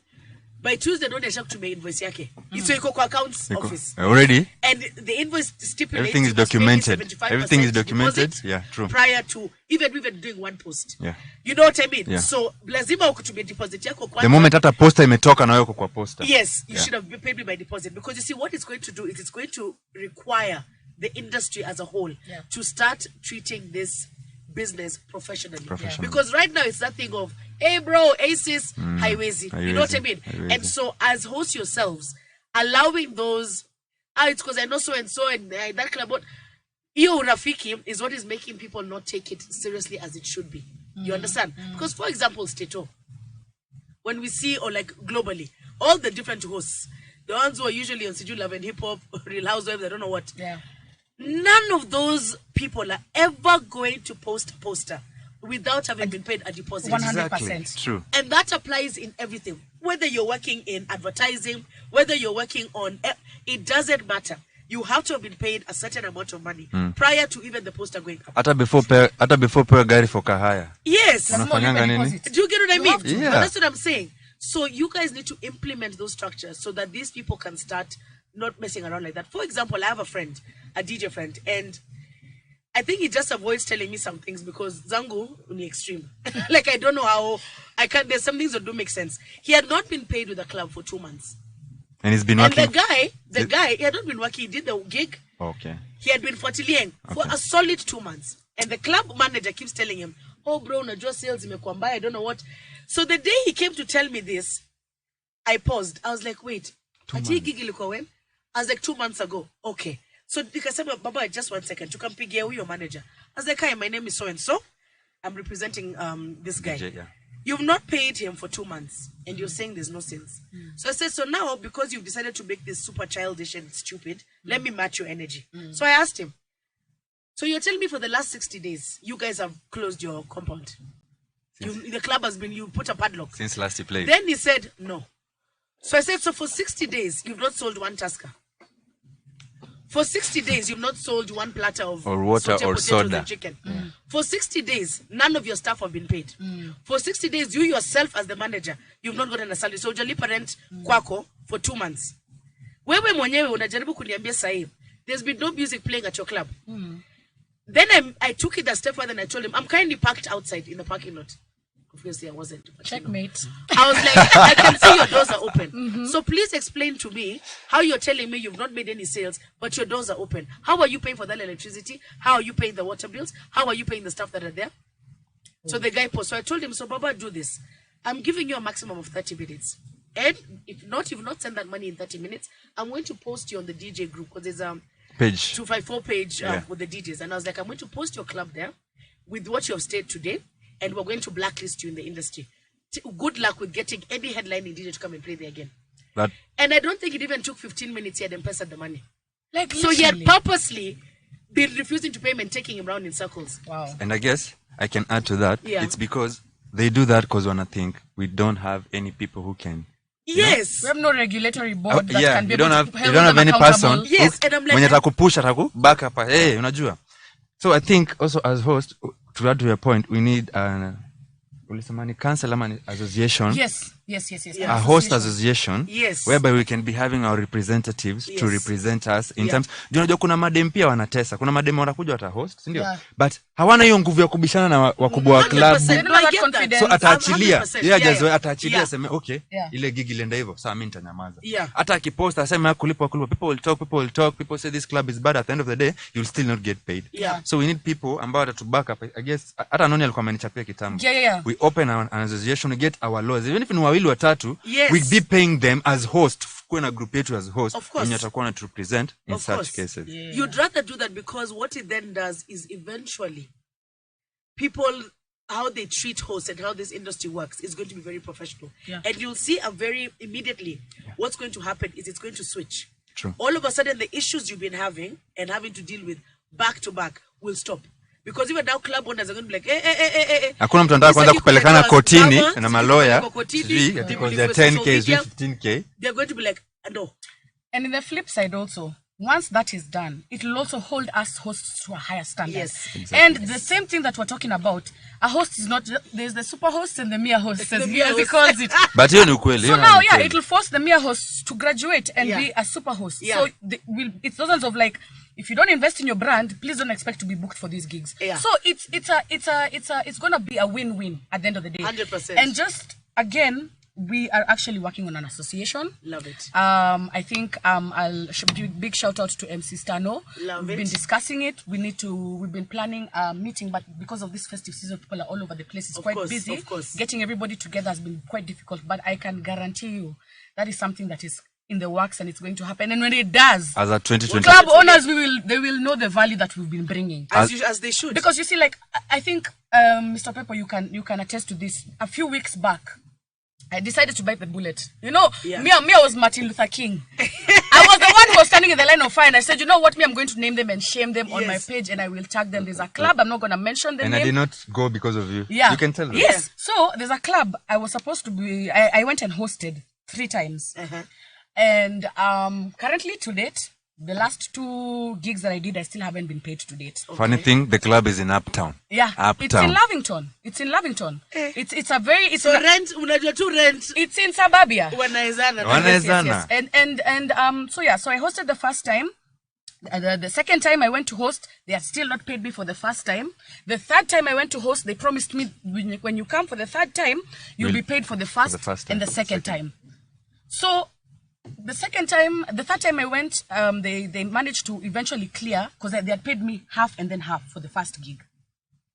S6: By Tuesday, Noni ashakutumia invoice yake. So iko kwa accounts office.
S7: Already?
S6: And the invoice stipulates
S7: Everything is
S6: you must pay
S7: documented.
S6: 75%
S7: Everything is documented.
S6: deposit
S7: Yeah, true.
S6: Prior to even doing one post.
S7: Yeah.
S6: You know what I mean?
S7: Yeah.
S6: So lazima ukutumia deposit yako kwanza.
S7: The moment hata poster imetoka na wewe kwa poster.
S6: Yes, you
S7: Yeah.
S6: should have paid me by deposit, because you see what it's going to do is it's going to require the industry as a whole to start treating this business professionally. Because right now it's that thing of, hey bro, ACES, highways. You know what I mean? And so as hosts yourselves, allowing those, it's because I know so and that club, but your urafiki is what is making people not take it seriously as it should be. You understand? Because for example, Stato, when we see, or like globally, all the different hosts, the ones who are usually on Siju Love and Hip Hop, Real Housewives, I don't know what.
S8: Yeah.
S6: None of those people are ever going to post a poster without having been paid a deposit.
S8: 100%.
S7: Exactly. True.
S6: And that applies in everything. Whether you're working in advertising, whether you're working on, it doesn't matter. You have to have been paid a certain amount of money prior to even the poster going up.
S7: Hata before pewa gari for kahaya.
S6: Yes.
S7: Unafanyanga nini?
S6: Do you get what I mean?
S7: Yeah.
S6: But that's what I'm saying. So you guys need to implement those structures so that these people can start not messing around like that. For example, I have a friend, a DJ friend, and I think he just avoids telling me some things because Zangu uni extreme. Like I don't know how I can. There's some things that do make sense. He had not been paid with the club for 2 months,
S7: And he's been
S6: and
S7: working.
S6: the guy, he had not been working. He did the gig.
S7: Okay.
S6: He had been fortilieng for a solid 2 months, and the club manager keeps telling him, oh bro, unajua sales imekuwa mbaya, I don't know what. So the day he came to tell me this, I paused. I was like, wait, ati gig ilikuwa when? I was like 2 months ago. Okay. So nikasema, baba, just 1 second. Tukampigia huyo manager. I was like, hi, my name is so and so. I'm representing this guy.
S7: DJ, yeah.
S6: You've not paid him for 2 months, and you're saying there's no sales. So I said, so now, because you've decided to make this super childish and stupid, let me match your energy. So I asked him, so you're telling me for the last 60 days, you guys have closed your compound? The club has been, you put a padlock.
S7: Since last you played.
S6: Then he said, no. So I said, so for 60 days, you've not sold one Tusker. For 60 days, you've not sold one platter of
S7: or water or soda.
S6: And chicken. For 60 days, none of your staff have been paid. For 60 days, you yourself as the manager, you've not gotten a salary. So ujalipa rent kwako for 2 months. Wewe mwenyewe unajaribu kuniambia sahi, there's been no music playing at your club. Then I took it a step further and I told him, I'm kindly parked outside in the parking lot. Obviously, I wasn't.
S8: Checkmate.
S6: I was like, I can see your doors are open. So please explain to me how you're telling me you've not made any sales, but your doors are open. How are you paying for that electricity? How are you paying the water bills? How are you paying the stuff that are there? So the guy paused. So I told him, so Baba, do this. I'm giving you a maximum of 30 minutes. And if not, you've not sent that money in 30 minutes, I'm going to post you on the DJ group because there's a
S7: page
S6: 254 page with the DJs. And I was like, I'm going to post your club there with what you have stated today. And we're going to blacklist you in the industry. Good luck with getting any headlining DJ to come and play there again. And I don't think it even took 15 minutes. He had M-Pesa the money.
S8: Like,
S6: so he had purposely been refusing to pay him and taking him around in circles.
S8: Wow.
S7: And I guess I can add to that.
S6: Yeah.
S7: It's because they do that because when I think we don't have any people who can.
S6: Yes.
S8: We have no regulatory board that can be
S7: you don't
S8: able
S7: have,
S8: to
S7: you don't have any person.
S6: Yes. And I'm like,
S7: when you push back up. Hey, unajua. So I think also as host, to add to your point, we need an council association.
S8: Yes.
S7: A host association.
S6: Yes.
S7: Whereby we can be having our representatives to represent us in terms. Unajua kuna madem pia wanatesa. Kuna madem wanakuja wata host, ndio? But hawana hiyo nguvu ya kubishana na wakubwa wa club. So ataachilia. Yeye ataachilia sema okay, ile gig ilienda hivyo. Sasa mimi nitanyamaza. Hata akipost asema kulipwa. People will talk. People say this club is bad. At the end of the day, you'll still not get paid. So we need people ambao to back up. I guess hata Noni alikuwa amenichapia kitambo. We open an association, we get our laws. Even if ni wawili watatu, we'll be paying them as host. Kuwe na group yetu as host. Wenye atakuwa na to represent in such cases.
S6: You'd rather do that because what it then does is eventually people, how they treat hosts and how this industry works is going to be very professional. And you'll see immediately what's going to happen is it's going to switch.
S7: True.
S6: All of a sudden the issues you've been having and having to deal with back to back will stop. Because even now club owners are going to be like,
S7: hakuna mtu anataka kwanza kupelekana kotini na maloya because they're 10k, 15k.
S6: They're going to be like, no.
S8: And in the flip side also, once that is done, it will also hold us hosts to a higher standard.
S6: Yes,
S8: exactly. And the same thing that we're talking about, a host is not, there's the super host and the mere host, as he calls it.
S7: But you know,
S8: so now, it will force the mere hosts to graduate and be a super host. So it's dozens of like, if you don't invest in your brand, please don't expect to be booked for these gigs. So it's gonna be a win-win at the end of the day.
S6: 100%.
S8: And just again, we are actually working on an association.
S6: Love it.
S8: I think I'll do a big shout out to MC Stano. We've been discussing it. We've been planning a meeting, but because of this festive season, people are all over the place. It's quite busy.
S6: Of course.
S8: Getting everybody together has been quite difficult, but I can guarantee you that is something that is in the works and it's going to happen. And when it does,
S7: as a 2020
S8: club owners, they will know the value that we've been bringing,
S6: as they should.
S8: Because you see, like I think Mr. Pepper, you can attest to this. A few weeks back, I decided to bite the bullet. You know, me I was Martin Luther King. I was the one who was standing in the line of fire, and I said, you know what, I'm going to name them and shame them on my page, and I will tag them. There's a club, I'm not going to mention the name.
S7: And I did not go because of you.
S8: Yeah.
S7: You can tell them.
S8: Yes. So there's a club I was supposed to be, I went and hosted 3 times. And currently to date, the last 2 gigs that I did, I still haven't been paid to date.
S7: Funny thing, the club is in Uptown.
S8: Yeah,
S7: Uptown.
S8: It's in Lavington. It's a very
S6: so rent. Unajua tu rent.
S8: It's in suburbia.
S7: Wanaezana.
S8: And so I hosted the first time. The second time I went to host, they had still not paid me for the first time. The third time I went to host, they promised me when you come for the third time, you'll be paid for the first and the second time. So the third time I went, they managed to eventually clear because they had paid me half and then half for the first gig.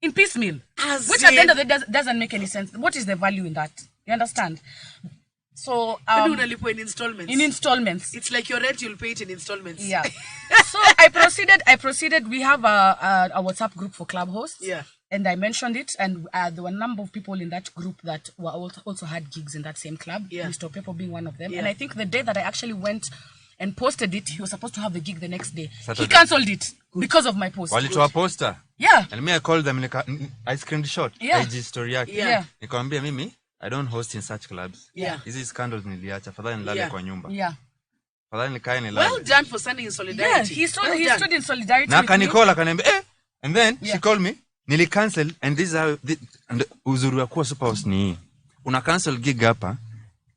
S8: in piecemeal,
S6: As
S8: which at the end of
S6: in-
S8: the day doesn't make any sense. What is the value in that? You understand? So
S6: Maybe unalipo in installments.
S8: in installments.
S6: It's like your rent, you'll pay it in installments.
S8: Yeah. So I proceeded. We have a WhatsApp group for club hosts.
S6: Yeah.
S8: And I mentioned it, and there were a number of people in that group that were also had gigs in that same club.
S6: Yeah.
S8: Mr. Pepo being one of them.
S6: Yeah.
S8: And I think the day that I actually went and posted it, he was supposed to have the gig the next day.
S7: Saturday.
S8: He cancelled it because of my post.
S7: walitoa poster
S8: Yeah.
S7: and me I called them I screenshot
S8: Yeah.
S7: IG story yake
S8: Yeah.
S7: nikamwambia mimi I don't host in such clubs.
S8: Yeah.
S7: Hizi scandals niliacha fadhali nilale
S6: Yeah.
S7: kwa nyumba.
S8: Yeah.
S7: Fadhali nikae nilale.
S6: Well done for standing in
S8: Yeah.
S6: solidarity.
S8: He stood
S6: Well
S8: in solidarity
S7: Na
S8: with me.
S7: akanikola akaniambia and then
S8: Yeah.
S7: she called me nili cancel and this is how and uzuri wa kuwa super host ni hii. Una cancel gig hapa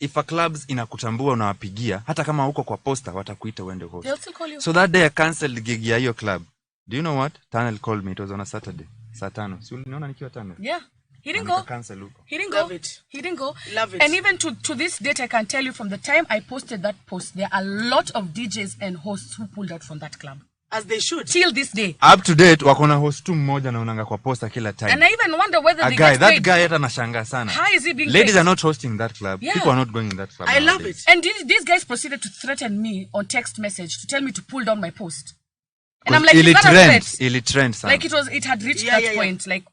S7: if a clubs inakutambua unawapigia hata kama uko kwa poster watakuita uende host.
S8: They'll still call you.
S7: So that day I cancelled gig ya hiyo club. Do you know what? Tunnel called me. It was on a Saturday. Saa 5. Si uliniona nikiwa Tunnel?
S8: Yeah. He didn't
S7: Na
S8: go.
S7: nika-cancel huko.
S8: He didn't
S6: Love
S8: go.
S6: it.
S8: He didn't go.
S6: Love it.
S8: And even to this date, I can tell you from the time I posted that post, there are a lot of DJs and hosts who pulled out from that club.
S6: As they should.
S8: Till this day.
S7: Up to date wako na host tu mmoja na unanga kwa poster kila time.
S8: And I even wonder whether
S7: A
S8: they
S7: guy,
S8: get
S7: that
S8: paid.
S7: guy hata nashangaa sana.
S8: How is he being
S7: Ladies
S8: paid?
S7: are not hosting that club.
S8: Yeah.
S7: People are not going in that club.
S6: I love
S7: nowadays.
S6: it.
S8: And these guys proceeded to threaten me on text message to tell me to pull down my post. And I'm like, is that a threat?
S7: Ili trend sana.
S8: Like it had reached
S6: Yeah,
S8: that
S6: yeah, yeah.
S8: point. Like,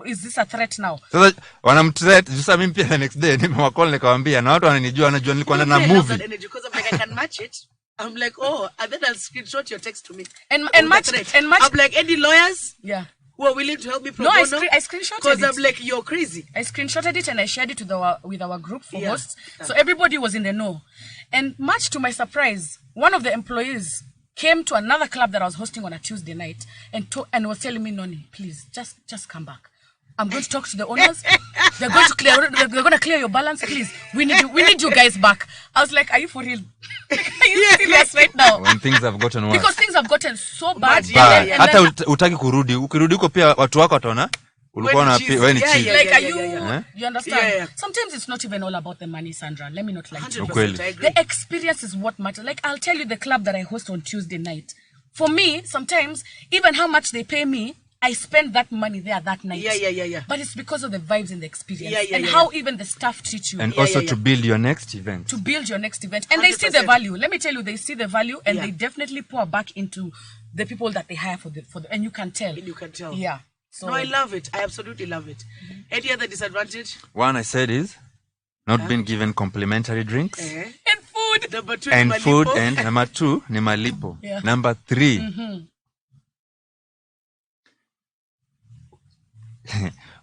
S8: is this a threat now?
S7: Sasa wanamthreat sasa mimi pia the next day nimewacall nikawaambia na watu wananijua wanajua nilikuwa na
S6: I love that
S7: movie.
S6: energy because I'm like, I can match it. I'm like, oh, and then I'll screenshot your text to me.
S8: And
S6: With
S8: match
S6: the threat.
S8: and match.
S6: I'm like, any lawyers
S8: Yeah.
S6: who are willing to help me pro
S8: No, I
S6: bono?
S8: screenshotted
S6: Because I'm
S8: it.
S6: like, you're crazy.
S8: I screenshotted it and I shared it with our group for
S6: Yeah.
S8: hosts. So everybody was in the know. And much to my surprise, one of the employees came to another club that I was hosting on a Tuesday night and was telling me, Noni, please, just come back. I'm going to talk to the owners. They're going to clear your balance, please. We need you guys back. I was like, are you for real? Are you serious right now?
S7: When things have gotten worse.
S8: Because things have gotten so bad.
S6: Yeah, yeah.
S7: Hata utaki kurudi. Ukirudi uko pia watu wako wataona ulikuwa na wewe ni cheese.
S8: Like, are you?
S6: yeah.
S8: You understand?
S6: Yeah, yeah.
S8: Sometimes it's not even all about the money, Sandra. Let me not lie to you.
S6: 100%,
S7: Ukweli.
S6: I agree.
S8: The experience is what matters. Like, I'll tell you the club that I host on Tuesday night. For me, sometimes, even how much they pay me, I spend that money there that night.
S6: Yeah.
S8: But it's because of the vibes and the experience.
S6: Yeah,
S8: and
S6: yeah.
S8: how even the staff treat you.
S7: And
S6: Yeah,
S7: also
S6: yeah,
S7: to
S6: yeah.
S7: build your next event.
S8: To build your next event. And they see the
S6: 100%.
S8: value. Let me tell you, they see the value and
S6: Yeah.
S8: they definitely pour back into the people that they hire for the and you can tell.
S6: And you can tell.
S8: Yeah. So
S6: No, I love it. I absolutely love it. Any other disadvantage?
S7: One I said is not being given complimentary drinks.
S8: and food.
S6: Number 2
S7: And
S6: is
S7: food,
S6: malipo.
S7: and number 2 ni malipo.
S8: Yeah.
S7: Number 3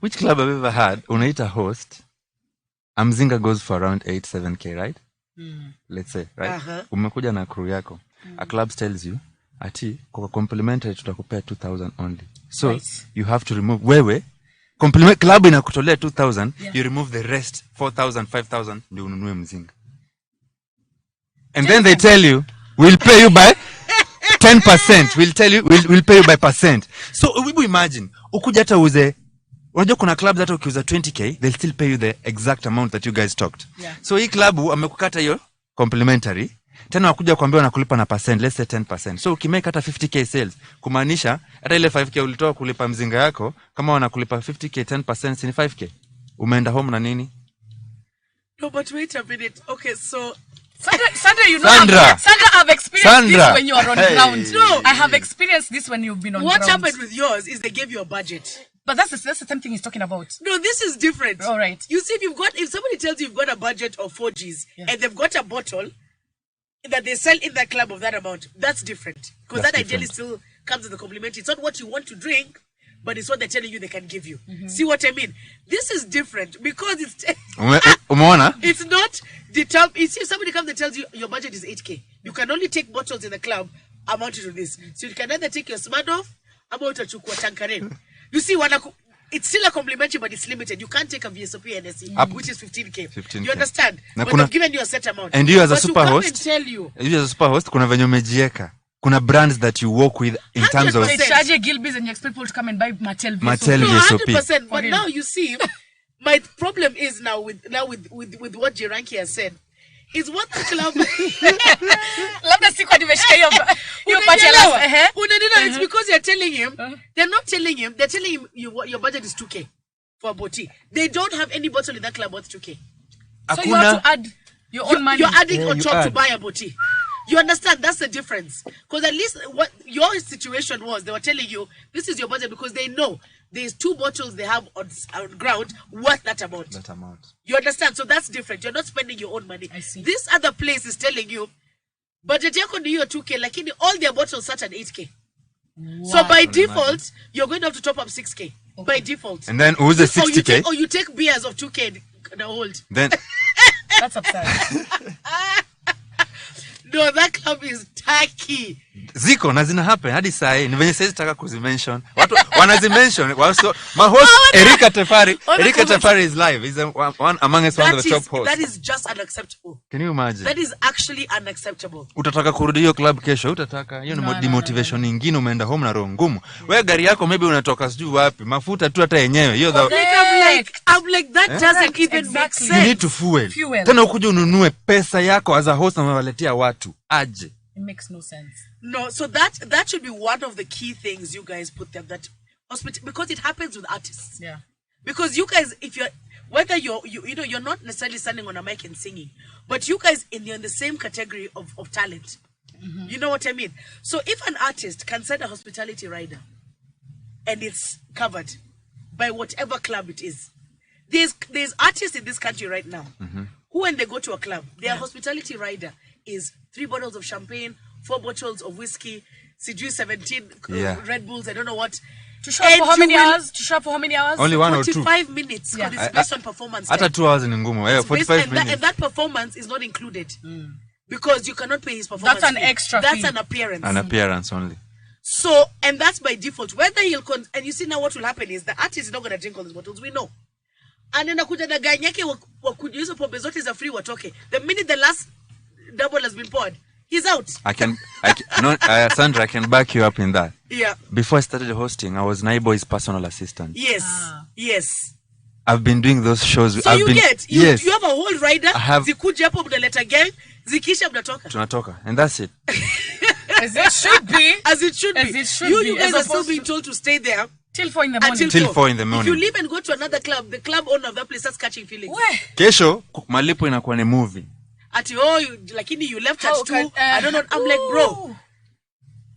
S7: which club I've ever had unaita host Amzinga goes for around 8-7k, right? Let's say, right?
S6: Uh-huh.
S7: Umekuja na crew yako, a club tells you ati kwa complimentary tutakupea 2000 only, so
S8: Right.
S7: you have to remove wewe compliment club inakutolea 2000,
S8: Yeah.
S7: you remove the rest 4000 5000 ndio ununue mzinga. And then they tell you, we'll pay you by 10%. We'll tell you, we'll pay you by percent. So, we imagine, ukuja hata uze, unajua kuna clubs hata ukiuza 20k, they'll still pay you the exact amount that you guys talked.
S8: Yeah.
S7: So, hii club amekukata hiyo complimentary, tena wakuja kuambia wanakulipa na percent, let's say 10%. So, ukimake hata 50k sales, kumaanisha, hata ile 5k ulitoa kulipa mzinga yako, kama wanakulipa 50k 10%, si ni 5k. Umeenda home na nini?
S6: No, but wait a minute. Okay, so
S8: Sandra, you know,
S7: Sandra.
S8: Sandra, I've experienced
S7: Sandra.
S8: this when you are on
S7: Hey.
S8: ground.
S6: No.
S8: I have experienced this when you've been on
S6: what
S8: ground.
S6: happened with yours is they gave you a budget.
S8: But that's the same thing he's talking about.
S6: No, this is different.
S8: All right.
S6: You see, if somebody tells you you've got a budget of 4Gs and they've got a bottle that they sell in that club of that amount, that's different. Because
S7: That's
S6: that ideally
S7: different.
S6: still comes with the complimentary. It's not what you want to drink, but it's what they're telling you they can give you. See what I mean? This is different because it's
S7: Umeona?
S6: it's not the top. You see, if somebody comes and tells you your budget is 8k, you can only take bottles in the club amounted to this. So you can either take your Smirnoff or utachukua Tanqueray. You see, it's still a complimentary, but it's limited. You can't take a VSOP NSE, which is 15k.
S7: 15K.
S6: You understand?
S7: Na
S6: But
S7: kuna-
S6: they've given you a set amount.
S7: And you as a
S6: But
S7: super
S6: to come
S7: host,
S6: and tell you,
S7: you as a super host, kuna venye umejieka. Kuna brands that you work with in terms of
S6: 100%.
S8: They charge a Gilbey's and you expect people to come and buy Mattel.
S7: Mattel.
S6: no,
S7: VSOP.
S6: 100%. But
S8: For
S6: now you see, my problem is now with what Jiranki has said. is what the club.
S8: Labda siku nimeshika hiyo part ya last.
S6: It's because you're telling him. They're not telling him. They're telling him your budget is 2K for a bottle. They don't have any bottle in that club worth 2K.
S8: So you have to add your own money.
S6: You're adding on top to buy a bottle. You understand? That's the difference. Because at least what your situation was, they were telling you this is your budget because they know there's 2 bottles they have on ground worth that amount. You understand? So that's different. You're not spending your own money.
S8: I see.
S6: This other place is telling you budget yako ni hiyo 2K, lakini all their bottles start at 8K. Wow. So by default, you're going to have to top up 6K. Okay. By default.
S7: And then who's the 60K?
S6: Or you take beers of 2K and hold.
S7: Then
S8: that's absurd.
S6: No, that club is tacky.
S7: Ziko na zina happen hadi saa hii. Ni venye sasa nataka kuzimention. Watu wanazimention. My host Erika Tefari is live. He's one among us, one of the top hosts.
S6: That is just unacceptable.
S7: Can you imagine?
S6: That is actually unacceptable.
S7: Utataka kurudi hiyo club kesho, utataka. Hiyo ni demotivation nyingine, umeenda home na roho ngumu. Wewe gari yako maybe unatoka sijui wapi, mafuta tu hata yenyewe. Hiyo
S6: I'm like that doesn't even make sense.
S7: You need to fuel. Tena ukuje ununue pesa yako as a host na unawaletea watu. Aje.
S8: It makes no sense.
S6: No, so that should be one of the key things you guys put there, that hospital, because it happens with artists.
S8: Yeah.
S6: Because you guys, if you're, whether you're not necessarily standing on a mic and singing, but you guys you're in the same category of talent. Mm-hmm. You know what I mean? So if an artist can send a hospitality rider and it's covered by whatever club it is, there's artists in this country right now who, when they go to a club, their hospitality rider is 3 bottles of champagne, 4 bottles of whiskey, CG 17 Red Bulls, I don't know what.
S8: To shop for how many hours? To shop for how many hours?
S7: Only 1 or 2.
S6: 45 minutes. Because it's based on performance.
S7: After 2 hours in Ngumu, 45 minutes.
S6: And that performance is not included. Because you cannot pay his performance.
S8: That's an extra
S6: That's
S8: fee.
S6: an appearance.
S7: An appearance only.
S6: So, and that's by default. Whether he'll and you see now what will happen is the artist is not going to drink all these bottles. We know. And then akuja na guy nyake wakuja hizo pombe zote za free watoke. The minute the last double has been poured, he's out.
S7: Sandra, I can back you up in that.
S6: Yeah.
S7: Before I started hosting, I was Naiboy's personal assistant.
S6: Yes. Yes.
S7: I've been doing those shows.
S6: So you have a whole rider. Zikuja hapo mnaleta gang, zikisha mnatoka.
S7: Tunatoka. And that's it.
S8: As it should be.
S6: As it should be. You guys are still being told to stay there.
S8: Till 4 in the morning.
S7: Till 4 in the morning.
S6: If you leave and go to another club, the club owner of that place starts catching feelings.
S7: Kesho, malipo inakuwa ni movie.
S6: Lakini you left at 2. I don't know. I'm like, bro.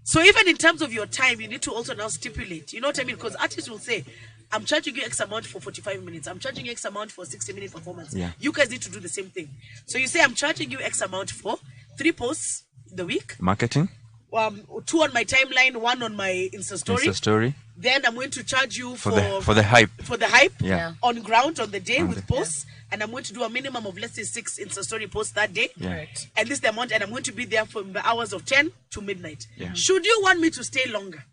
S6: So even in terms of your time, you need to also now stipulate. You know what I mean? Because artists will say, I'm charging you X amount for 45 minutes. I'm charging you X amount for 60-minute performance. Yeah. You guys need to do the same thing. So you say, I'm charging you X amount for 3 posts the week.
S7: Marketing.
S6: 2 on my timeline, 1 on my Insta story. Then I'm going to charge you for
S7: the hype.
S6: For the hype.
S7: Yeah.
S6: On ground on the day with posts. And I'm going to do a minimum of, let's say, 6 Insta story posts that day.
S7: Yeah. Right.
S6: And this is the amount, and I'm going to be there from the hours of 10 to midnight. Yeah. Should you want me to stay longer,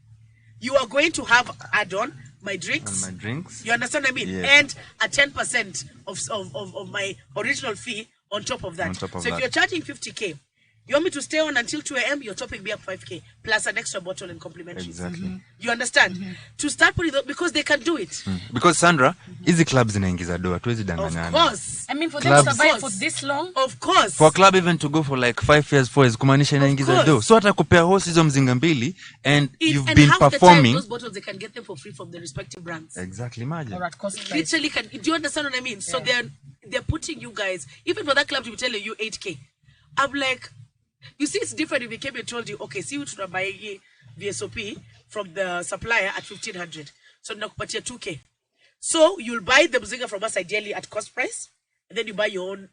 S6: you are going to have add-on my drinks.
S7: And my drinks.
S6: You understand what I mean?
S7: Yeah.
S6: And a 10% of my original fee on top of that. So if you're charging 50K, you want me to stay on until 2 a.m., you're topping me up 5K plus an extra bottle and complimentary.
S7: Exactly.
S6: You understand? To start putting it, because they can do it.
S7: Because Sandra, easy clubs zinaingiza doa, tuwezi danganyana.
S6: Of course.
S8: I mean, for them to survive for this long.
S6: Of course.
S7: For a club even to go for like 5 years, 4 years, kumaanisha inaingiza doa. So hata kupea host hizo mzinga mbili, and you've been performing.
S6: Those bottles, they can get them for free from the respective brands.
S7: Exactly, imagine.
S8: Or at cost price.
S6: Literally, do you understand what I mean? So they're putting you guys, even for that club to be telling you 8K. I'm like, you see, it's different if they came and told you, okay, see what you're buying VSOP from the supplier at 1,500. So nakupatia 2K. So you'll buy the mzinga from us ideally at cost price, and then you buy your own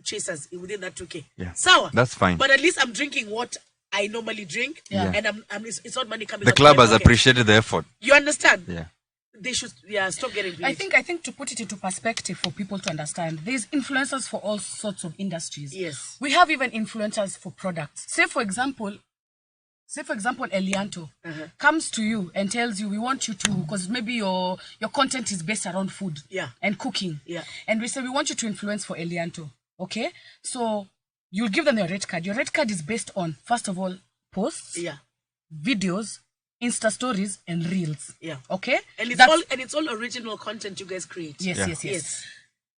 S6: chasers within that 2K.
S7: Yeah.
S6: Sour.
S7: That's fine.
S6: But at least I'm drinking what I normally drink, and it's not money coming.
S7: The club has appreciated the effort.
S6: You understand?
S7: Yeah.
S6: They should stop getting paid.
S8: I think to put it into perspective for people to understand, there's influencers for all sorts of industries.
S6: Yes.
S8: We have even influencers for products. Say for example, Elianto comes to you and tells you, we want you to, because maybe your content is based around food and cooking. Yeah. And we say, we want you to influence for Elianto. Okay? So you'll give them your red card. Your red card is based on, first of all, posts, videos, Insta stories, and reels. Yeah. Okay?
S6: And it's all original content you guys create.
S8: Yes.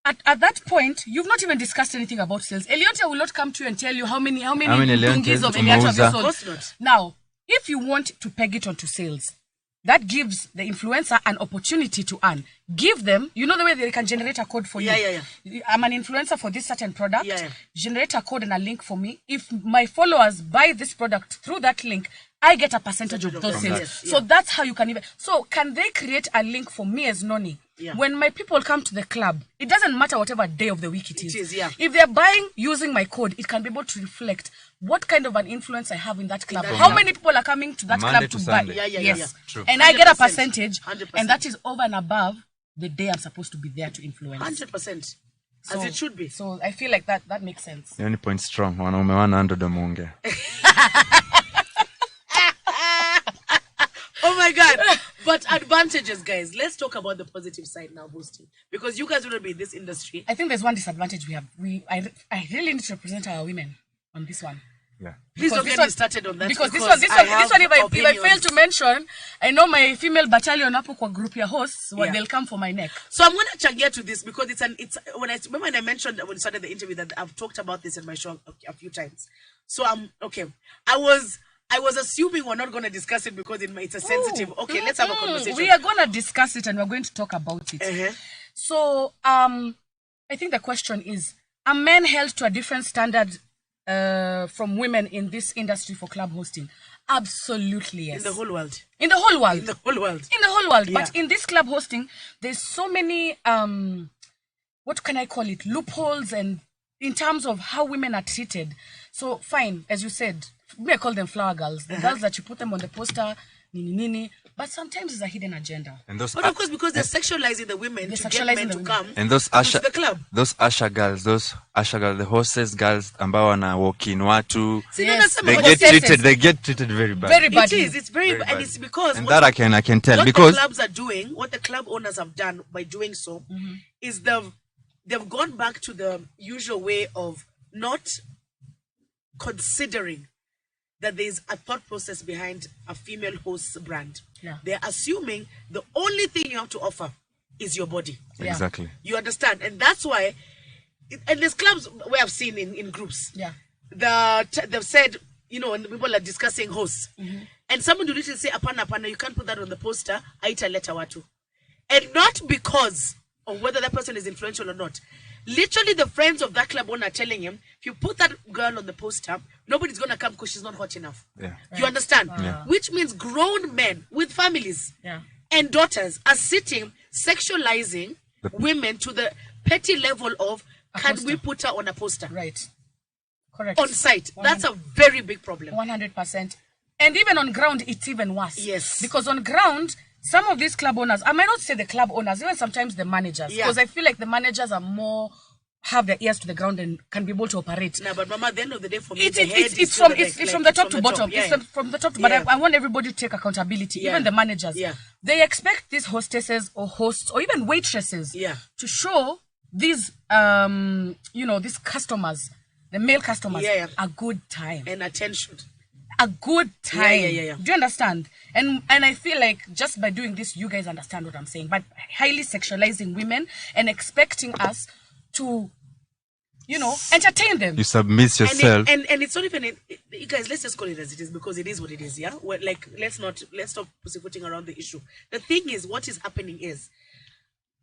S8: at that point, you've not even discussed anything about sales. Eliota will not come to you and tell you how many
S7: Leontes
S8: of Eliota have you
S6: Of
S8: sold.
S6: course not.
S8: Now, if you want to peg it onto sales, that gives the influencer an opportunity to earn. Give them, you know the way they can generate a code for you. I'm an influencer for this certain product. Generate a code and a link for me. If my followers buy this product through that link, I get a percentage of those sales. So that's how you can even. So can they create a link for me as Noni? When my people come to the club, it doesn't matter whatever day of the week it is. If they're buying using my code, it can be able to reflect what kind of an influence I have in that club. How many people are coming to that
S7: Monday
S8: club
S7: to
S8: buy?
S7: Sunday.
S8: Yes.
S7: True.
S8: And I get a percentage,
S6: 100%.
S8: and that is over and above the day I'm supposed to be there to influence.
S6: 100%.
S8: So,
S6: as it should be.
S8: So I feel like that makes sense.
S7: Any point strong. Wanaume 100 munge.
S6: Oh my God. But advantages, guys. Let's talk about the positive side now, boosting. Because you guys wouldn't be in this industry.
S8: I think there's one disadvantage we have. I really need to represent our women on this one.
S7: Yeah.
S6: Please don't get me started on that.
S8: Because this one, if I fail to mention, I know my female battalion hapo kwa group ya hosts, they'll come for my neck.
S6: So I'm going to changia to this because when I mentioned when I started the interview that I've talked about this in my show a few times. So okay. I was assuming we're not going to discuss it because it's a sensitive. Okay, let's have a conversation.
S8: We are going to discuss it and we're going to talk about it. So I think the question is, are men held to a different standard from women in this industry for club hosting? Absolutely, yes.
S6: In the whole world.
S8: In the whole world.
S6: In the whole world.
S8: In the whole world. Yeah. But in this club hosting, there's so many, what can I call it, loopholes, and in terms of how women are treated. So fine, as you said, I call them flower girls. The girls that you put them on the poster, nini. But sometimes it's a hidden agenda.
S7: And those
S6: but of course, because they're sexualizing the women to get men to come
S7: and those
S6: to the club.
S7: Those Asha girls, the hostess girls, ambao wana walk in watu. They get treated very bad.
S8: Very bad.
S6: It's very bad. And it's because
S7: and that I can tell
S6: what
S7: because
S6: the clubs are doing, what the club owners have done by doing so, is they've gone back to the usual way of not considering that there's a thought process behind a female host's brand. They're assuming the only thing you have to offer is your body.
S7: Exactly.
S6: You understand? And that's why, and there's clubs where I've seen in groups, they've said, when people are discussing hosts, and someone will literally say, apana, you can't put that on the poster, aita leta watu. And not because of whether that person is influential or not. Literally, the friends of that club owner are telling him, if you put that girl on the poster, nobody's going to come because she's not hot enough. You understand? Which means grown men with families and daughters are sitting, sexualizing women to the petty level of, can we put her on a poster?
S8: Right. Correct.
S6: On site. That's a very big problem.
S8: 100%. And even on ground, it's even worse.
S6: Yes.
S8: Because on ground, some of these club owners, I might not say the club owners, even sometimes the managers, because I feel like the managers are more, have their ears to the ground and can be able to operate.
S6: No, but Mama, at the end of the day, for me,
S8: it's from the top to bottom. It's from the top to bottom. But I want everybody to take accountability, even the managers. They expect these hostesses or hosts or even waitresses to show these, these customers, the male customers, a good time.
S6: And attention.
S8: A good time. Do you understand? And I feel like just by doing this, you guys understand what I'm saying. But highly sexualizing women and expecting us to, entertain them.
S7: You submit yourself.
S6: And it's not even, you guys, let's just call it as it is because it is what it is, yeah? Let's stop pussyfooting around the issue. The thing is, what is happening is,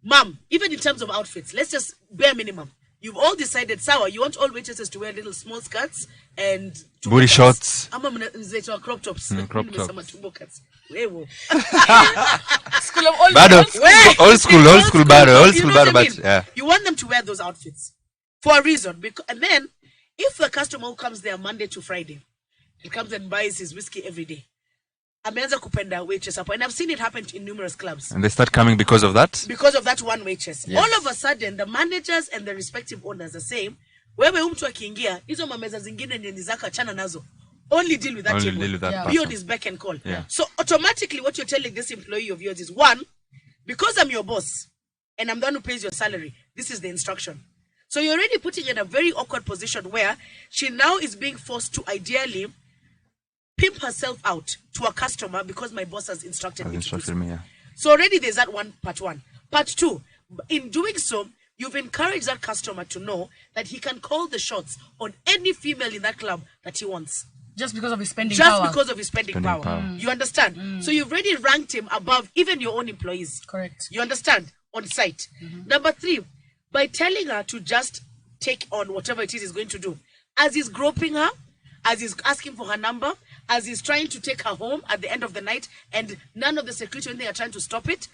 S6: mom, even in terms of outfits, let's just bare minimum. You've all decided, Sawa, you want all waitresses to wear little small skirts and
S7: booty shorts.
S6: I'm going to crop tops.
S7: Crop tops.
S8: School of old
S7: school battle, but yeah.
S6: You want them to wear those outfits for a reason. And then, if the customer who comes there Monday to Friday, he comes and buys his whiskey every day, ameanza kupenda waitress hapo, and I've seen it happen in numerous clubs.
S7: And they start coming because of that?
S6: Because of that one waitress. Yes. All of a sudden, the managers and the respective owners are saying, wewe mtu akiingia, hizo mameza zingine ni zako achana nazo. Only deal with that
S7: Only
S6: table.
S7: deal with that
S6: Beyond is back and call.
S7: Yeah.
S6: So automatically what you're telling this employee of yours is, one, because I'm your boss and I'm the one who pays your salary, this is the instruction. So you're already putting in a very awkward position where she now is being forced to ideally pimp herself out to a customer because my boss has instructed me to do so. So already there's that part one. Part two, in doing so, you've encouraged that customer to know that he can call the shots on any female in that club that he wants.
S8: Just because of his spending
S6: Just
S8: power.
S6: because of his spending power. You understand? So you've already ranked him above even your own employees.
S8: Correct.
S6: You understand? On site. Number 3, by telling her to just take on whatever it is he's going to do, as he's groping her, as he's asking for her number, as he's trying to take her home at the end of the night, and none of the security or anything are trying to stop it,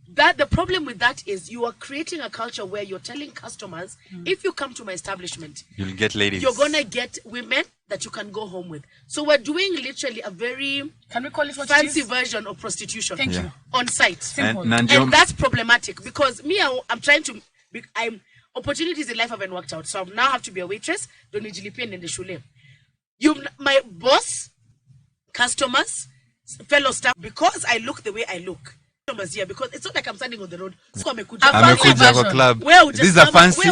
S6: that the problem with that is you are creating a culture where you're telling customers, if you come to my establishment,
S7: You'll get ladies.
S6: you're gonna get women that you can go home with. So we're doing literally a very
S8: Can we call it what
S6: fancy
S8: it is?
S6: version of prostitution.
S8: Thank you.
S6: On site.
S8: Simple.
S7: And
S6: And that's problematic because me, I'm trying to, opportunities in life haven't worked out. So I now have to be a waitress. Don't need in the shule. My boss, customers, fellow staff, because I look the way I look. Customers here, because it's not like I'm standing on the road. So
S7: Amekuja kwa club. This is a fancy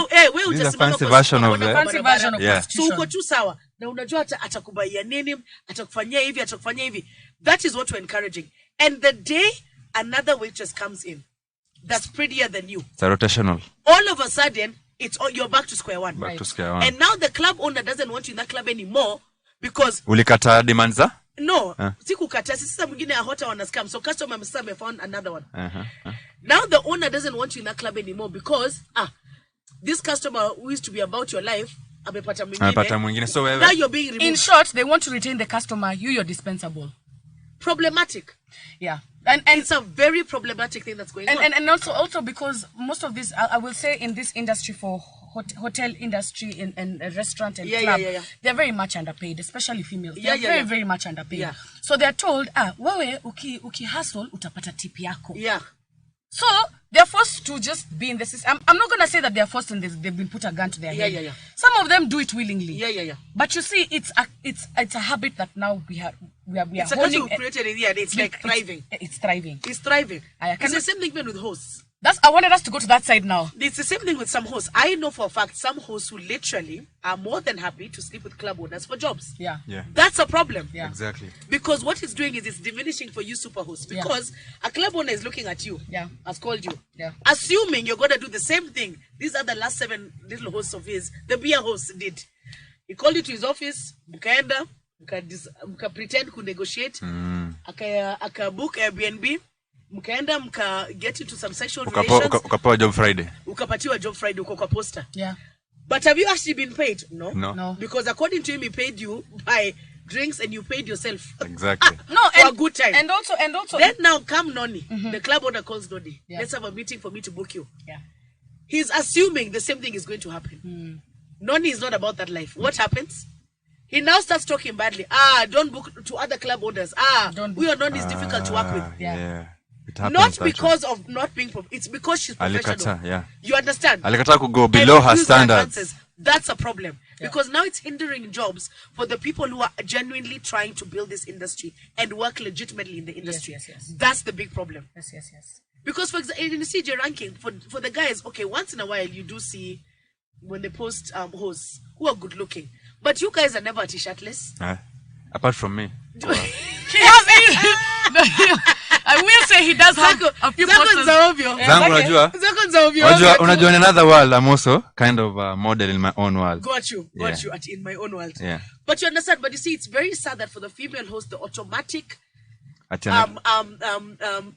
S7: version of
S8: Fancy version of
S7: Yeah.
S6: So
S8: prostitution.
S6: uko tu sawa na unajua atakubaia nini, atakufanyia hivi. That is what we're encouraging. And the day another waitress comes in that's prettier than you,
S7: It's a rotational.
S6: all of a sudden you're back to square one.
S7: Back to square one.
S6: And now the club owner doesn't want you in that club anymore because
S7: Ulikata demands za?
S6: no, sikukata sisi mwingine ahota wana scam, so customer msame found another one.
S7: Uh-huh.
S6: Now the owner doesn't want you in that club anymore because this customer who used to be about your life amepata mwingine.
S7: So
S6: now you're being removed.
S8: In short, they want to retain the customer. You're dispensable.
S6: Problematic.
S8: Yeah.
S6: And it's a very problematic thing that's going on.
S8: And also because most of this, I will say, in this industry for hotel industry and restaurant and club, they're very much underpaid, especially females. They're very much underpaid.
S6: Yeah.
S8: So they're told, wewe uki hustle utapata tip yako.
S6: Yeah.
S8: So they're forced to just be in the system. I'm not gonna say that they're forced and they've been put a gun to their head.
S6: Yeah.
S8: Some of them do it willingly.
S6: Yeah.
S8: But you see, it's a habit that now we are
S6: It's a culture we created in here and it's like thriving.
S8: It's thriving.
S6: It's thriving.
S8: Can
S6: It's the same thing even with hosts.
S8: I wanted us to go to that side now.
S6: It's the same thing with some hosts. I know for a fact some hosts who literally are more than happy to sleep with club owners for jobs.
S8: Yeah.
S6: That's a problem.
S8: Yeah.
S7: Exactly.
S6: Because what it's doing is it's diminishing for you super hosts. Because a club owner is looking at you.
S8: Yeah.
S6: Has called you.
S8: Yeah.
S6: Assuming you're gonna do the same thing. These are the last 7 little hosts of his. The beer host did. He called you to his office, mkaenda, mka pretend ku negotiate, aka book Airbnb, mkaenda mka get into some sexual relations.
S7: Ukapewa job Friday.
S6: Ukapatiwa job Friday uko kwa poster.
S8: Yeah.
S6: But have you actually been paid?
S7: No.
S6: Because according to him, he paid you by drinks and you paid yourself.
S7: Exactly.
S6: For a good time.
S8: And also.
S6: Then now come Noni. The club owner calls Noni. Yeah. Let's have a meeting for me to book you.
S8: Yeah.
S6: He's assuming the same thing is going to happen. Noni is not about that life. What happens? He now starts talking badly. Don't book to other club owners. We are Noni is difficult to work with.
S8: Yeah.
S7: It happens,
S6: Not because of not being it's because she's professional.
S7: Alikata, yeah.
S6: You understand?
S7: Alikata could go below her standards.
S6: That's a problem. Because now it's hindering jobs for the people who are genuinely trying to build this industry and work legitimately in the industry.
S8: Yes.
S6: That's the big problem.
S8: Yes.
S6: Because for example, in the CJ ranking, for the guys, okay, once in a while you do see when they post hosts who are good looking. But you guys are never t-shirtless.
S7: Apart from me.
S8: He has I will say he does have a few posters.
S7: Zangu unajua in another world I'm also kind of a model in my own world.
S6: Got you in my own world.
S7: Yeah.
S6: But you understand, but you see it's very sad that for the female host the automatic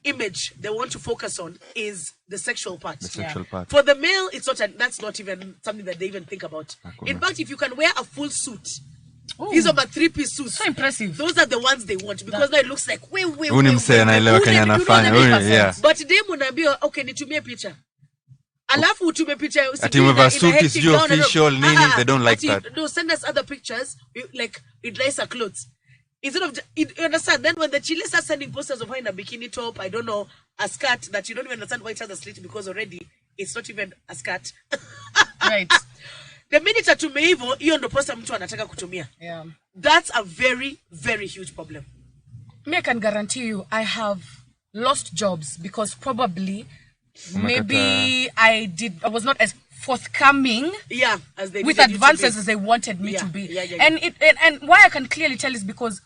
S6: image they want to focus on is the sexual part.
S7: The sexual part.
S6: For the male, it's not that's not even something that they even think about. In fact, if you can wear a full suit, these are my 3-piece suits.
S8: So impressive.
S6: Those are the ones they want because now it looks like
S7: yeah.
S6: But they munaambia okay nitumie picha. Alafu utume picha
S7: ati umevaa suti sio official nini, they don't like that.
S6: No, send us other pictures like it nicer clothes. Instead of you understand, then when the Chile start sending posters of her in a bikini top, I don't know, a skirt that you don't even understand why it has a slit because already it's not even a skirt.
S8: Right.
S6: The minute atume hivyo, hiyo ndo poster mtu anataka kutumia.
S8: Yeah.
S6: That's a very, very huge problem.
S8: Me, I can guarantee you, I have lost jobs because probably maybe I was not as forthcoming
S6: as they
S8: with advances as they wanted me to be.
S6: Yeah.
S8: And why I can clearly tell is because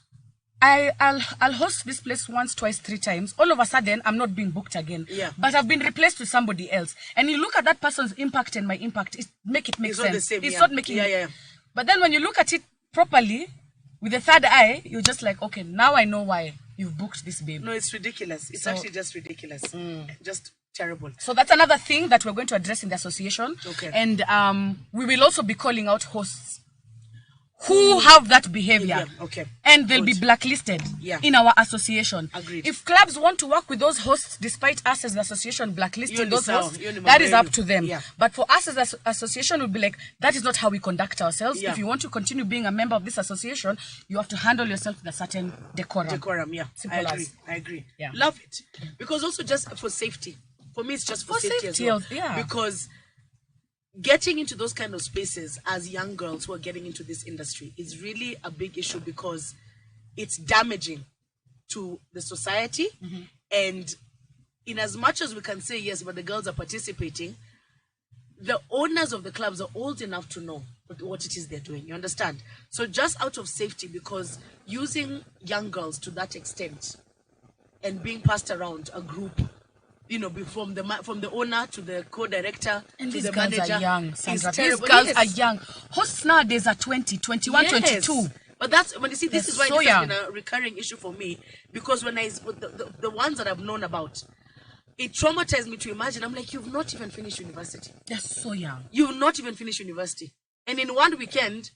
S8: I'll host this place once, twice, 3 times. All of a sudden, I'm not being booked again.
S6: Yeah.
S8: But I've been replaced with somebody else. And you look at that person's impact and my impact, it make sense.
S6: Not the same,
S8: It's
S6: yeah.
S8: not making
S6: Yeah.
S8: But then when you look at it properly, with the third eye, you're just like, okay, now I know why you've booked this babe.
S6: No, it's ridiculous. It's actually just ridiculous. Just terrible.
S8: So that's another thing that we're going to address in the association.
S6: Okay.
S8: And we will also be calling out hosts who have that behavior.
S6: Okay.
S8: And they'll be blacklisted in our association.
S6: Agreed.
S8: If clubs want to work with those hosts, despite us as the association blacklisting those hosts, that is up to them.
S6: Yeah.
S8: But for us as an association, we'll be like, that is not how we conduct ourselves.
S6: Yeah.
S8: If you want to continue being a member of this association, you have to handle yourself with a certain decorum.
S6: Decorum, yeah.
S8: Simple
S6: I
S8: as.
S6: agree.
S8: Yeah.
S6: Love it. Because also just for safety. For me, it's just for safety as well.
S8: yeah.
S6: Because getting into those kind of spaces as young girls who are getting into this industry is really a big issue because it's damaging to the society. And in as much as we can say yes, but the girls are participating, the owners of the clubs are old enough to know what it is they're doing. You understand? So just out of safety, because using young girls to that extent and being passed around a group, you know, from the owner to the co-director
S8: and
S6: to
S8: these
S6: the
S8: girls
S6: manager,
S8: are young, Sandra. These
S6: terrible.
S8: girls
S6: Yes.
S8: are young. Hosts nowadays are 20, 21, 22.
S6: But that's when you see this
S8: They're
S6: is why
S8: so
S6: this has
S8: young.
S6: been a recurring issue for me, because when the ones that I've known about, it traumatized me to imagine. I'm like, you've not even finished university.
S8: They're so young.
S6: You've not even finished university, and in one weekend,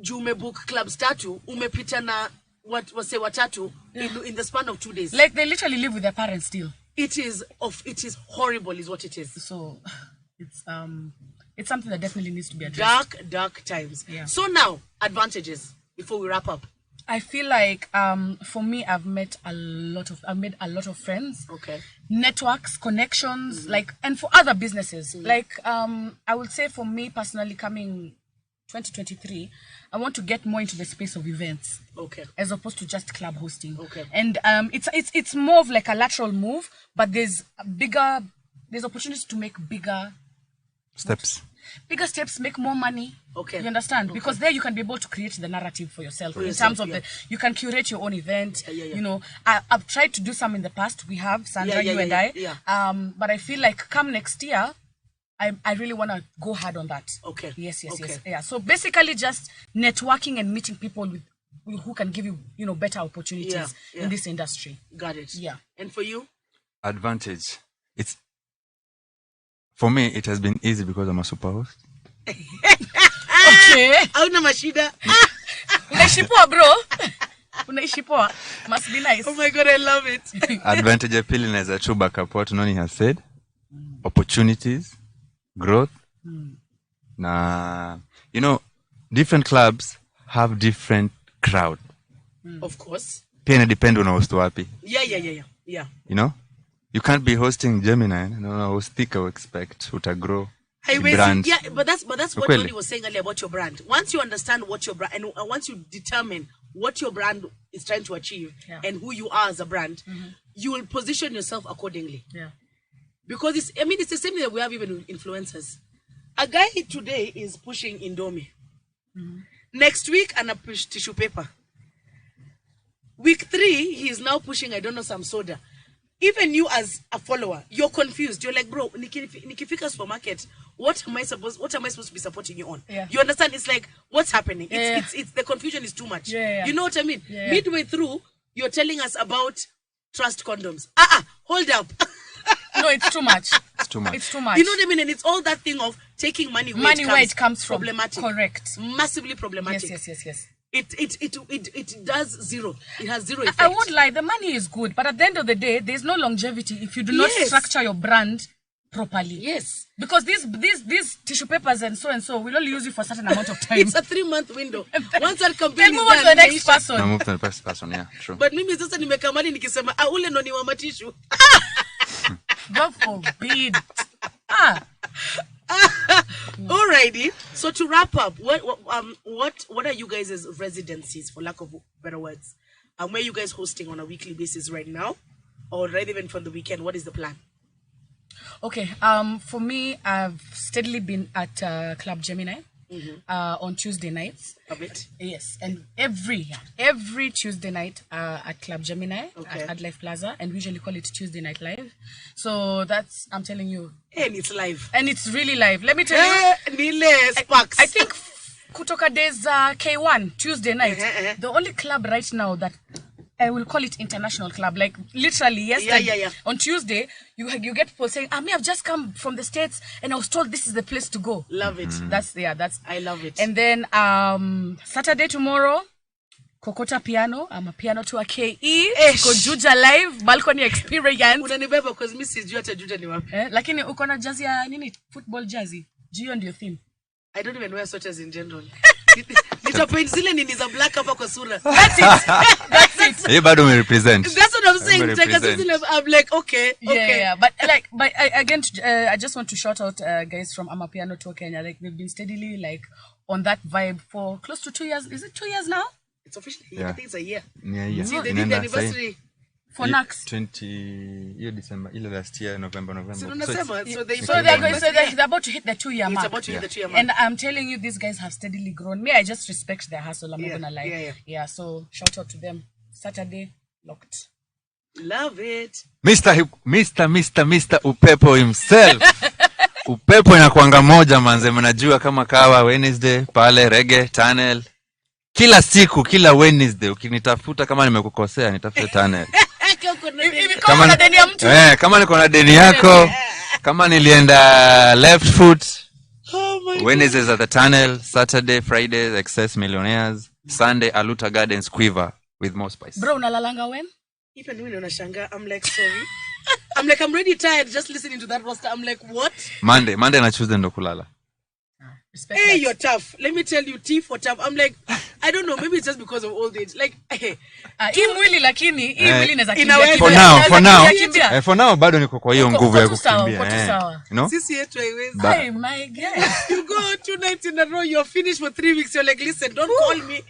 S6: you book clubs tatu, umepita na watatu in the span of 2 days.
S8: Like they literally live with their parents still.
S6: It is horrible, is what it is.
S8: So it's something that definitely needs to be addressed.
S6: Dark times.
S8: Yeah.
S6: So now, advantages before we wrap up.
S8: I feel like for me, I've made a lot of friends.
S6: Okay.
S8: Networks, connections, and for other businesses. I would say for me personally, coming 2023, I want to get more into the space of events.
S6: Okay.
S8: As opposed to just club hosting.
S6: Okay.
S8: And it's more of like a lateral move, but there's opportunities to make bigger
S7: Steps.
S8: Make more money.
S6: Okay.
S8: You understand?
S6: Okay.
S8: Because there you can be able to create the narrative for yourself.
S6: For
S8: in
S6: yourself,
S8: terms of you can curate your own event.
S6: Yeah.
S8: You know, I've tried to do some in the past. We have, Sandra, you and I.
S6: Yeah.
S8: But I feel like come next year, I really want to go hard on that.
S6: Okay.
S8: Yes.
S6: Okay.
S8: Yeah. So basically just networking and meeting people who can give you, better opportunities in this industry.
S6: Got it.
S8: Yeah.
S6: And for you?
S7: Advantage. For me, it has been easy because I'm a super host.
S8: Okay.
S6: Hauna mashida.
S8: Unaishi poa, bro. Unaishi poa. Must be nice.
S6: Oh my God, I love it.
S7: Advantage ya pili naweza tu back up what Noni has said. Opportunities, growth. Na, different clubs have different crowd.
S6: Of course.
S7: Pia ina depend una host wapi.
S6: Yeah.
S7: You can't be hosting Gemini. Host Thika, expect utagrow. Brand.
S6: Yeah, but that's what
S7: Ukweli.
S6: Noni was saying earlier about your brand. Once you understand what your brand, and once you determine what your brand is trying to achieve and who you are as a brand, you will position yourself accordingly.
S8: Yeah.
S6: Because it's the same thing that we have even with influencers. A guy today is pushing Indomie. Next week, and push tissue paper. Week 3, he is now pushing, some soda. Even you as a follower, you're confused. You're like, bro, nikifika supermarket, what am I supposed to be supporting you on?
S8: Yeah.
S6: You understand? It's like, what's happening?
S8: Yeah.
S6: It's the confusion is too much.
S8: Yeah.
S6: You know what I mean?
S8: Yeah.
S6: Midway through, you're telling us about trust condoms. Hold up.
S8: No, it's too much.
S7: It's too much.
S8: It's too much.
S6: You know what I mean? And it's all that thing of taking money where it comes from. Problematic.
S8: Correct.
S6: Massively problematic.
S8: Yes.
S6: It does zero. It has zero effect.
S8: I won't lie, the money is good, but at the end of the day, there's no longevity if you do not structure your brand properly.
S6: Yes.
S8: Because these tissue papers and so will only use you for a certain amount of time.
S6: It's a 3-month window. Once that campaign
S8: Then
S6: is
S8: move on to
S6: done,
S8: the next person.
S7: Now move to the next person, yeah, true.
S6: But mimi sasa nimekamali nikisema ule Noni wa matishu.
S8: God forbid.
S6: Alrighty. So to wrap up, what are you guys' residencies, for lack of better words? And where are you guys hosting on a weekly basis right now? Or rather even from the weekend, what is the plan?
S8: Okay, for me, I've steadily been at Club Gemini. on Tuesday nights.
S6: Love it.
S8: Yes, and every Tuesday night at Club Gemini at Life Plaza, and we usually call it Tuesday Night Live. So that's, I'm telling you.
S6: And it's live.
S8: And it's really live. Let me tell you. I think kutoka days K1 Tuesday night, the only club right now that I will call it international club, like literally yesterday on Tuesday, you get people saying, I've just come from the States and I was told this is the place to go.
S6: Love it.
S8: That's
S6: I love it.
S8: And then Saturday tomorrow, Kokota Piano. I'm a piano to a KE. Go Juja live, balcony experience.
S6: Unanibeba because mi sijui hata Juja ni wapi.
S8: Lakini uko na jazzy ya nini? Football jazzy. Jio ndio theme.
S6: I don't even wear sweaters in general. Nitapoint zile nini za black hapa kwa sura.
S8: That's it.
S7: You bado me represent.
S6: That's what I'm saying. I'm like, okay.
S8: Yeah. But again, I just want to shout out guys from Amapiano to Kenya. Like they've been steadily like on that vibe for close to 2 years. Is it 2 years now?
S6: It's officially, I think it's a year.
S7: Yeah.
S6: See, they did the anniversary.
S8: For Nax
S7: 20 December, last year, November.
S6: So
S8: they're about to hit the 2 year mark.
S6: It's about to hit the 2 year mark.
S8: And I'm telling you, these guys have steadily grown. Me, I just respect their hustle. I'm not gonna lie. Yeah. So shout out to them. Saturday locked.
S6: Love it.
S7: Mr. Upepo himself. Upepo inakuanga moja manze, mnajua kama kawa Wednesday pale Reggae Tunnel. Kila siku, kila Wednesday ukinitafuta kama nimekukosea nitafute Tunnel. Kama niko na deni yako, kama nilienda left foot. Wednesdays at the Tunnel, Saturday, Fridays Excess Millionaires, Sunday Aluta Gardens Quiver with more spice.
S8: Bro, unalalanga when?
S6: Even when unashanga, I'm like, sorry. I'm really tired just listening to that roster. I'm like, what?
S7: Monday na Tuesday ndo kulala.
S8: Respect
S6: hey,
S8: that.
S6: You're tough. Let me tell you, T for tough. I'm like, I don't know, maybe it's just because of old age. Like,
S8: mwili lakini, mwili inaweza
S7: kimbia. For now bado niko kwa hiyo nguvu ya kukimbia. You know?
S6: Sisi yetu haiwezi.
S8: Hey my God.
S6: You go 2 nights in a row, you're finished for 3 weeks. You're like, listen, don't call me.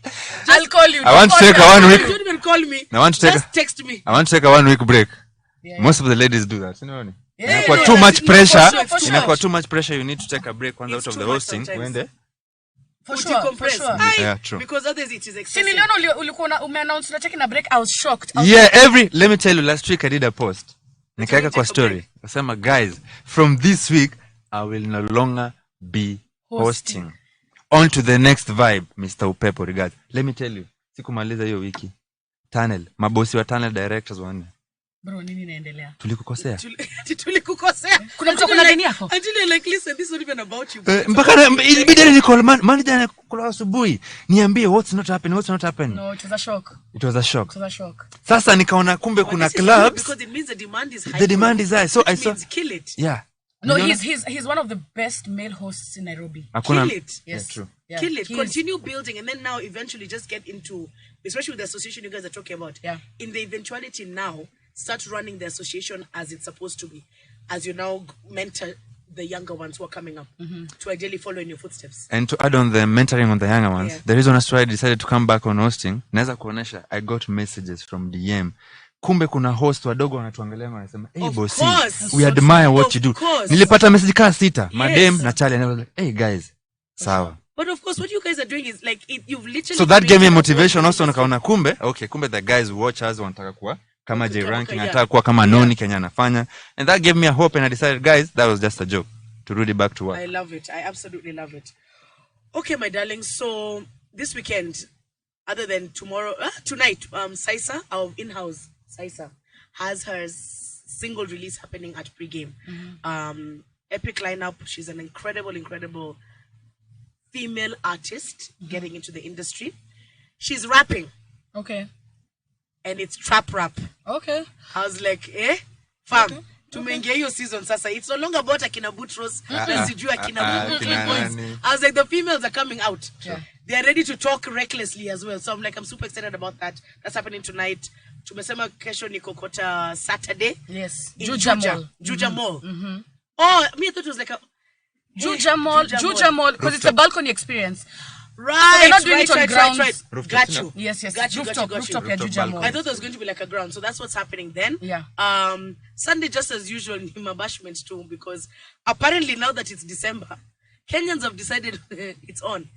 S8: I'll call you.
S7: I want to take a 1 week.
S6: Don't even call me. Just text me.
S7: I want to take a 1 week break.
S8: Yeah.
S7: Most of the ladies do that. You know?
S8: Yeah,
S7: too much pressure.
S8: For sure.
S7: Inakuwa too much pressure. You need to take a break once out of the hosting.
S8: For sure.
S7: Yeah, true.
S6: Because others it is excessive.
S8: Niliona ulikuwa umeannounce na taking a break. I was shocked.
S7: Let me tell you, last week I did a post. Nikaeka kwa story. Nasema, guys, from this week I will no longer be hosting. On to the next vibe, Mr. Upepo, regards. Let me tell you, sikumaliza hiyo wiki. Tunnel, mabosi wa Tunnel directors wanne.
S8: Bro, nini inaendelea?
S7: Tulikukosea.
S8: Kuna mtu kuna deni yako?
S6: Actually, like, listen, this is not even about you.
S7: Mpaka ilibidi ni call manager anakula asubuhi. Niambie what's not happening.
S8: No, it was a shock.
S7: It was a shock.
S8: Sasa
S7: nikaona kumbe kuna clubs.
S6: Because it means the demand is high.
S7: The demand is high. So I saw
S6: kill it.
S7: Yeah.
S8: No, he's one of the best male hosts in Nairobi.
S6: Kill it.
S8: Yes.
S7: Yeah, true.
S8: Yeah.
S6: Kill it. Continue building, and then now eventually just get into, especially with the association you guys are talking about.
S8: Yeah.
S6: In the eventuality now, start running the association as it's supposed to be, as you now mentor the younger ones who are coming up to ideally follow in your footsteps.
S7: And to add on the mentoring on the younger ones, the reason why I decided to come back on hosting, naweza kuonesha, I got messages from DM. Kumbe kuna host wadogo wanatuangalia wanasema, hey bossy, we admire what you do. Nilipata message kaa 6, madam na Charlie, and I was like, hey guys, sawa.
S6: But of course, what you guys are doing is like, you've literally...
S7: So that gave me motivation also, nikaona kumbe the guys watch us wanataka kuwa kama J ranking, nataka kuwa kama Noni Kenya anafanya, and that gave me a hope, and I decided, guys, that was just a joke to really back to work.
S6: I love it. I absolutely love it. Okay, my darling. So this weekend, other than tonight, Saisa, our in-house Saisa, has her single release happening at pregame. Epic lineup. She's an incredible female artist getting into the industry. She's rapping.
S8: Okay.
S6: And it's trap rap.
S8: Okay.
S6: I was like, fam, tumeingia hiyo season sasa. It's no longer about akina Butros, sijui akina boys. I was like, the females are coming out.
S8: Yeah.
S6: They are ready to talk recklessly as well. So I'm like, I'm super excited about that. That's happening tonight. Tumesema kesho ni Kokota Saturday.
S8: Yes.
S6: Juja Mall. Oh, me, I thought it was like a...
S8: Juja Mall, because it's a balcony experience.
S6: Right,
S8: so they're not doing it on grounds.
S6: Right.
S7: Rooftop,
S6: Got you.
S8: Yes.
S6: Got you.
S8: Rooftop ya Juja Mall.
S6: I thought it was going to be like a ground, so that's what's happening then.
S8: Yeah.
S6: Sunday, just as usual, in Mabashment too, because apparently now that it's December, Kenyans have decided it's on.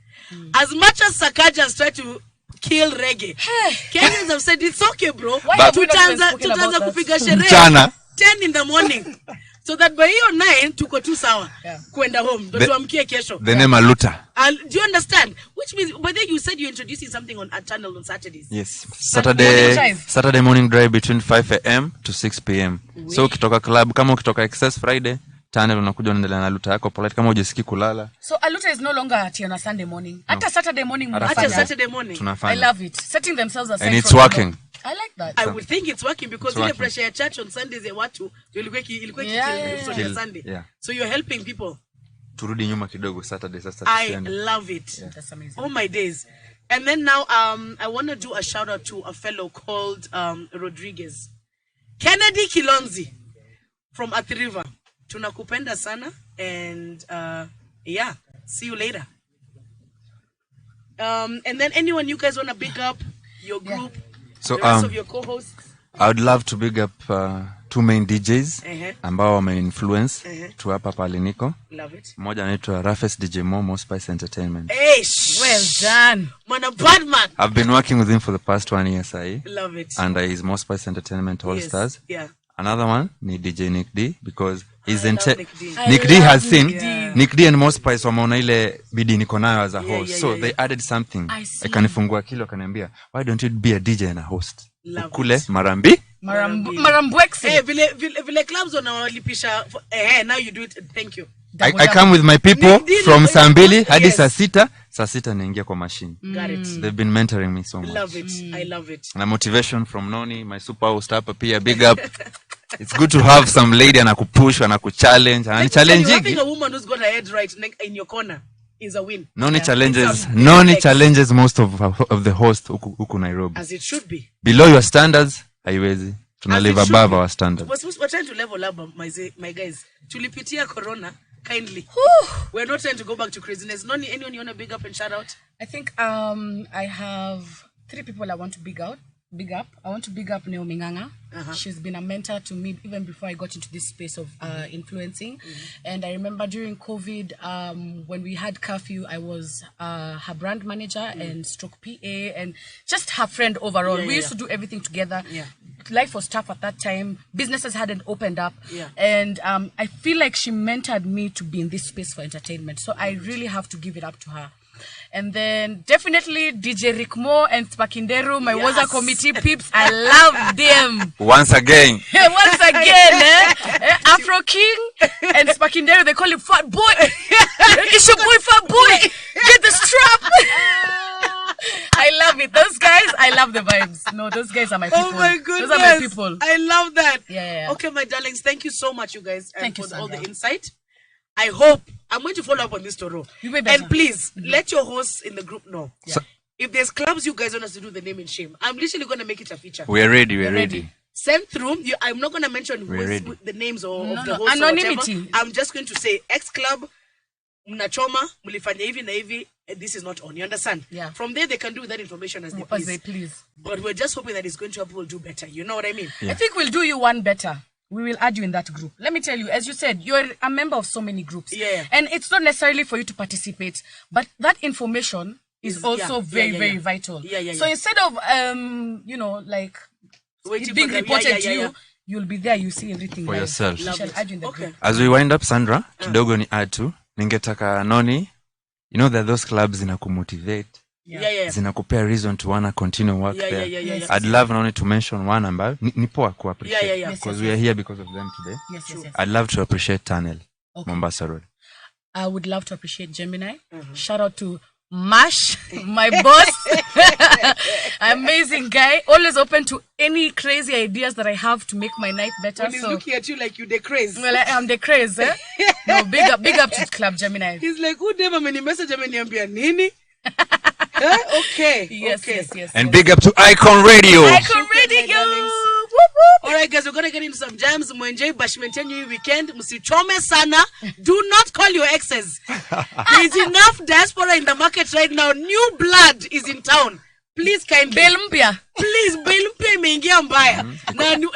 S6: As much as Sakaja has tried to kill reggae, Kenyans have said it's okay, bro. Tutaanza kupiga sherehe 10 in the morning. So that by your 9 tuko tu sawa kwenda home ndo tuamkie kesho.
S7: The name Aluta.
S6: Do you understand? Which means, but then you said you're introducing something on a channel on Saturdays.
S7: Yes. Saturday morning drive between 5 a.m. to 6 p.m. So ukitoka club, kama ukitoka excess Friday, channel unakuja unaendelea na Aluta yako polite kama hujisikii kulala.
S8: So Aluta is no longer at on a Sunday morning. Hata Saturday morning
S7: tunafanya.
S8: I love it. Setting themselves aside.
S7: And it's working.
S8: I like that.
S6: I would think it's working because ile pressure ya church on Sundays ya watu ilikuwa Sunday. So you're helping people.
S7: Turudi nyuma kidogo Saturday sasa.
S6: I love it.
S8: That's amazing.
S6: Oh my days. And then now I want to do a shout out to a fellow called Rodriguez. Kennedy Kilonzi from Athi River. Tunakupenda sana and see you later. And then anyone you guys want to big up your group?
S7: So
S6: the rest of your co-hosts?
S7: I would love to big up 2 main DJs ambao wame influence tu hapa pale niko.
S6: Love it.
S7: Mmoja anaitwa Rafes DJ Momo Spice Entertainment.
S6: Hey,
S8: well done.
S6: Man, a bad man.
S7: I've been working with him for the past 1 year,
S6: Love it.
S7: And he's Mo Spice Entertainment All Stars.
S6: Yeah.
S7: Another one ni DJ Nick D because he's Nick D has seen Nick D and Mo Spice wameona ile bidii niko nayo as a host. So they added something. Akanifungua kilo akaniambia, why don't you be a DJ and a host? Kule
S8: Marambwexe.
S6: Vile clubs wanawalipisha now you do it. Thank you.
S7: I come with my people from saa 2 hadi saa 6. Saa 6 naingia kwa machine.
S6: Got it.
S7: They've been mentoring me so much.
S6: Love it. I love it.
S7: Na motivation from Noni, my super host hapa pia, big up. It's good to have some lady anakupush, anakuchallenge, challenge.
S6: Having a woman who's got her head right in your corner is a win.
S7: Noni challenges most of the host huku Nairobi.
S6: As it should be.
S7: Below your standards, haiwezi. Tuna live above our standards.
S6: We're trying to level up, my guys. Tulipitia corona. Kindly. We're not trying to go back to craziness. Noni, anyone you want to big up and shout out?
S8: I think I have 3 people I want to big up. I want to big up Naomi Nganga. She's been a mentor to me even before I got into this space of influencing. And I remember during COVID, when we had curfew, I was her brand manager and stroke PA and just her friend overall. We used to do everything together. Life was tough at that time. Businesses hadn't opened up. And I feel like she mentored me to be in this space for entertainment. So I really have to give it up to her. And then definitely DJ Rickmo and Spakinderu, my Waza committee peeps. I love them.
S7: Once again,
S8: Afro King and Spakinderu, they call him Fat Boy. It's your boy Fat Boy. Get the strap. I love it. Those guys, I love the vibes. No, those guys are my people.
S6: Oh my goodness.
S8: Those are my people.
S6: I love that.
S8: Yeah.
S6: Okay, my darlings, thank you so much, you guys,
S8: thank you
S6: for all the insight. I hope I'm going to follow up on this Toro. And please let your hosts in the group know. If there's clubs you guys want us to do the name and shame, I'm literally going to make it a feature.
S7: We're ready.
S6: Send through. I'm not going to mention the names of the hosts.
S8: Anonymity.
S6: Or whatever. I'm just going to say X club, mnachoma, mulifanya hivi na hivi. This is not on. You understand?
S8: Yeah.
S6: From there they can do that information as they please. But we're just hoping that it's going to help people do better. You know what I mean?
S8: Yeah. I think we'll do you one better. We will add you in that group. Let me tell you, as you said, you're a member of so many groups.
S6: Yeah.
S8: And it's not necessarily for you to participate, but that information is also very vital. So instead of, like, it being reported to you, you'll be there, you see everything
S7: for yourself.
S8: We shall add you in the group.
S7: As we wind up, Sandra, kidogo ni add to, ningetaka Noni, you know that those clubs zinakumotivate. Zinakupea reason to wanna continue work there.
S8: Yes.
S7: I'd love Noni to mention one ambayo ni poa ku appreciate because we are here because of them today.
S8: Yes.
S7: I'd love to appreciate Tunnel, Mombasa Road.
S8: I would love to appreciate Gemini. Shout out to Mash, my boss. Amazing guy. Always open to any crazy ideas that I have to make my night better.
S6: When he's looking at you like you the craze.
S8: Well, I am the craze, eh? No, big up to Club Gemini.
S6: He's like, who never many message ameniambia nini? Okay.
S8: Yes.
S7: And big up to Icon Radio.
S8: Icon Radio.
S6: Alright guys, we're gonna get into some jams. Mwenjei bashment yenyu weekend. Msichome sana. Do not call your exes. There is enough diaspora in the market right now. New blood is in town. Please kindly.
S8: Belmpia.
S6: Please, Belmpia wameingia mbaya.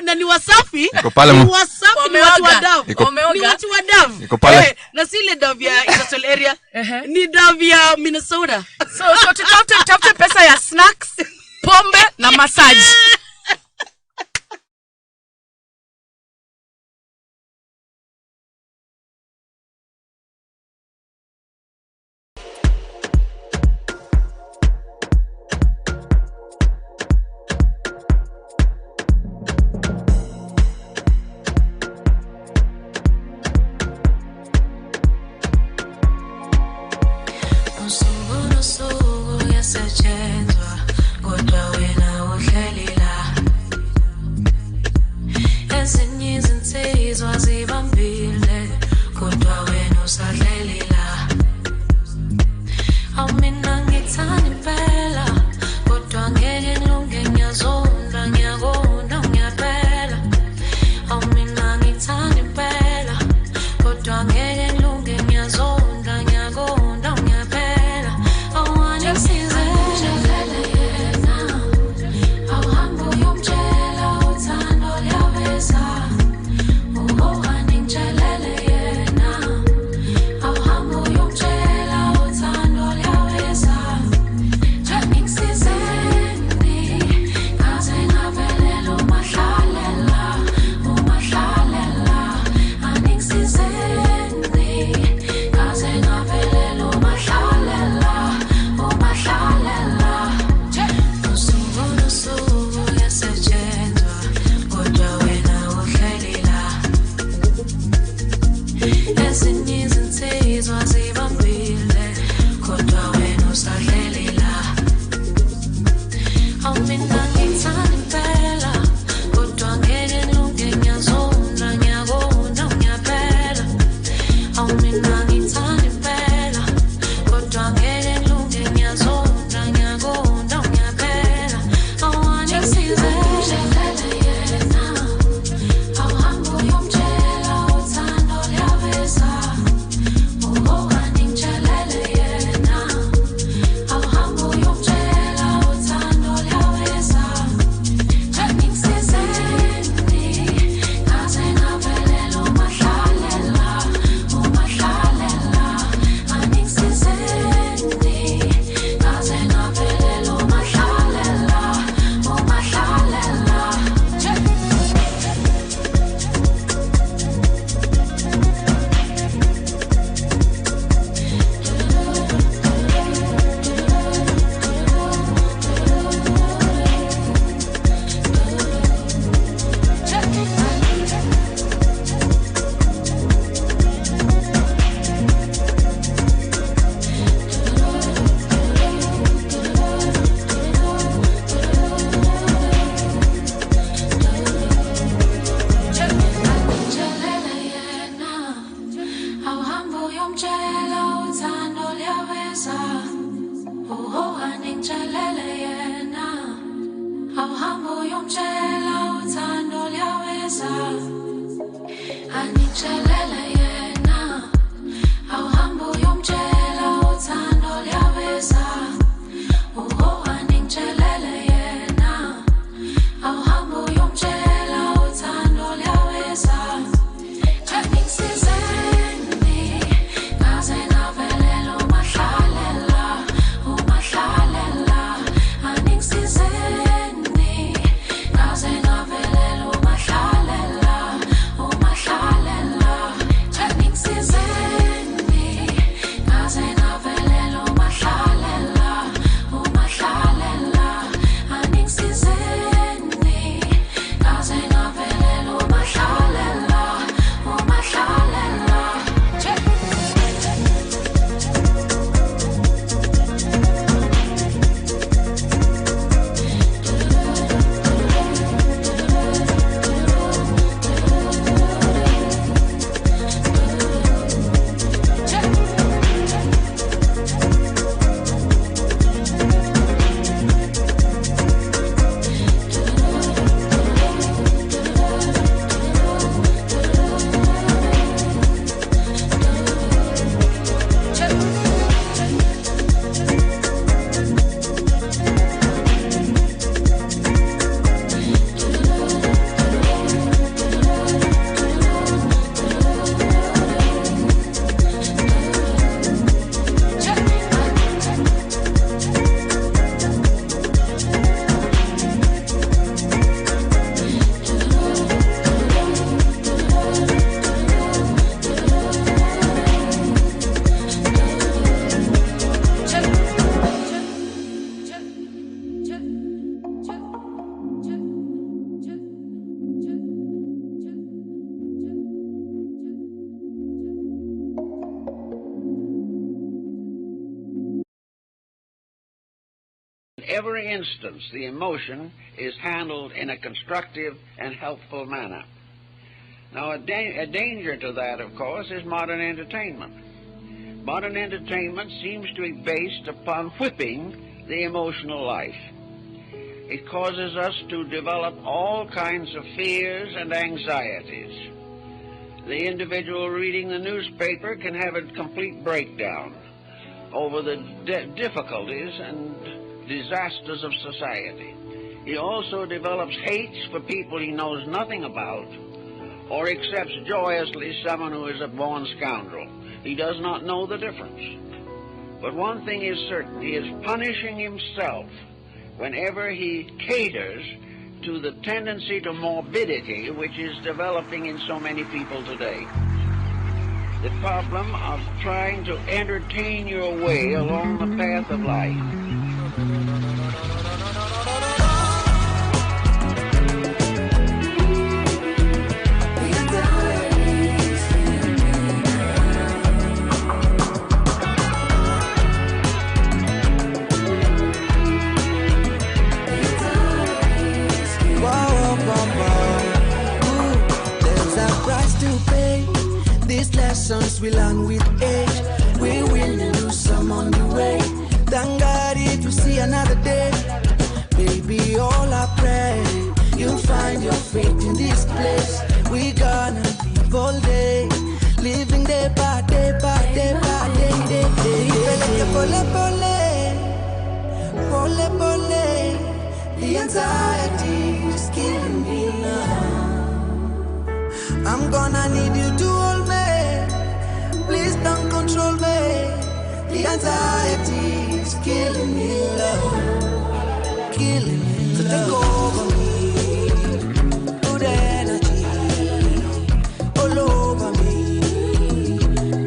S6: Na ni wasafi.
S7: Iko pale
S6: ni wasafi ni watu wa dav. Ni watu wa dav.
S7: Iko pale.
S6: Na sile dav ya industrial area. Ni dav ya Minnesota.
S8: So tutafute pesa ya snacks, pombe na massage.
S1: Usuku yasetshenzwa kodwa wena uhleli la
S10: In every instance, the emotion is handled in a constructive and helpful manner. Now, a danger to that, of course, is modern entertainment. Modern entertainment seems to be based upon whipping the emotional life. It causes us to develop all kinds of fears and anxieties. The individual reading the newspaper can have a complete breakdown over the difficulties and disasters of society. He also develops hates for people he knows nothing about, or accepts joyously someone who is a born scoundrel. He does not know the difference. But one thing is certain, he is punishing himself whenever he caters to the tendency to morbidity which is developing in so many people today. The problem of trying to entertain your way along the path of life.
S2: These lessons we learn with age. We will lose some on the way. Thank God if we see another day. Baby, all I pray you'll find your faith in this place. We gonna live all day, living day by day by day by day, day, day. Pole, pole, pole, pole. The anxiety is killing me now. I'm gonna need you to hold me. Please don't control me. The anxiety is killing me, love. Killing me, so take over me. Good energy all over me.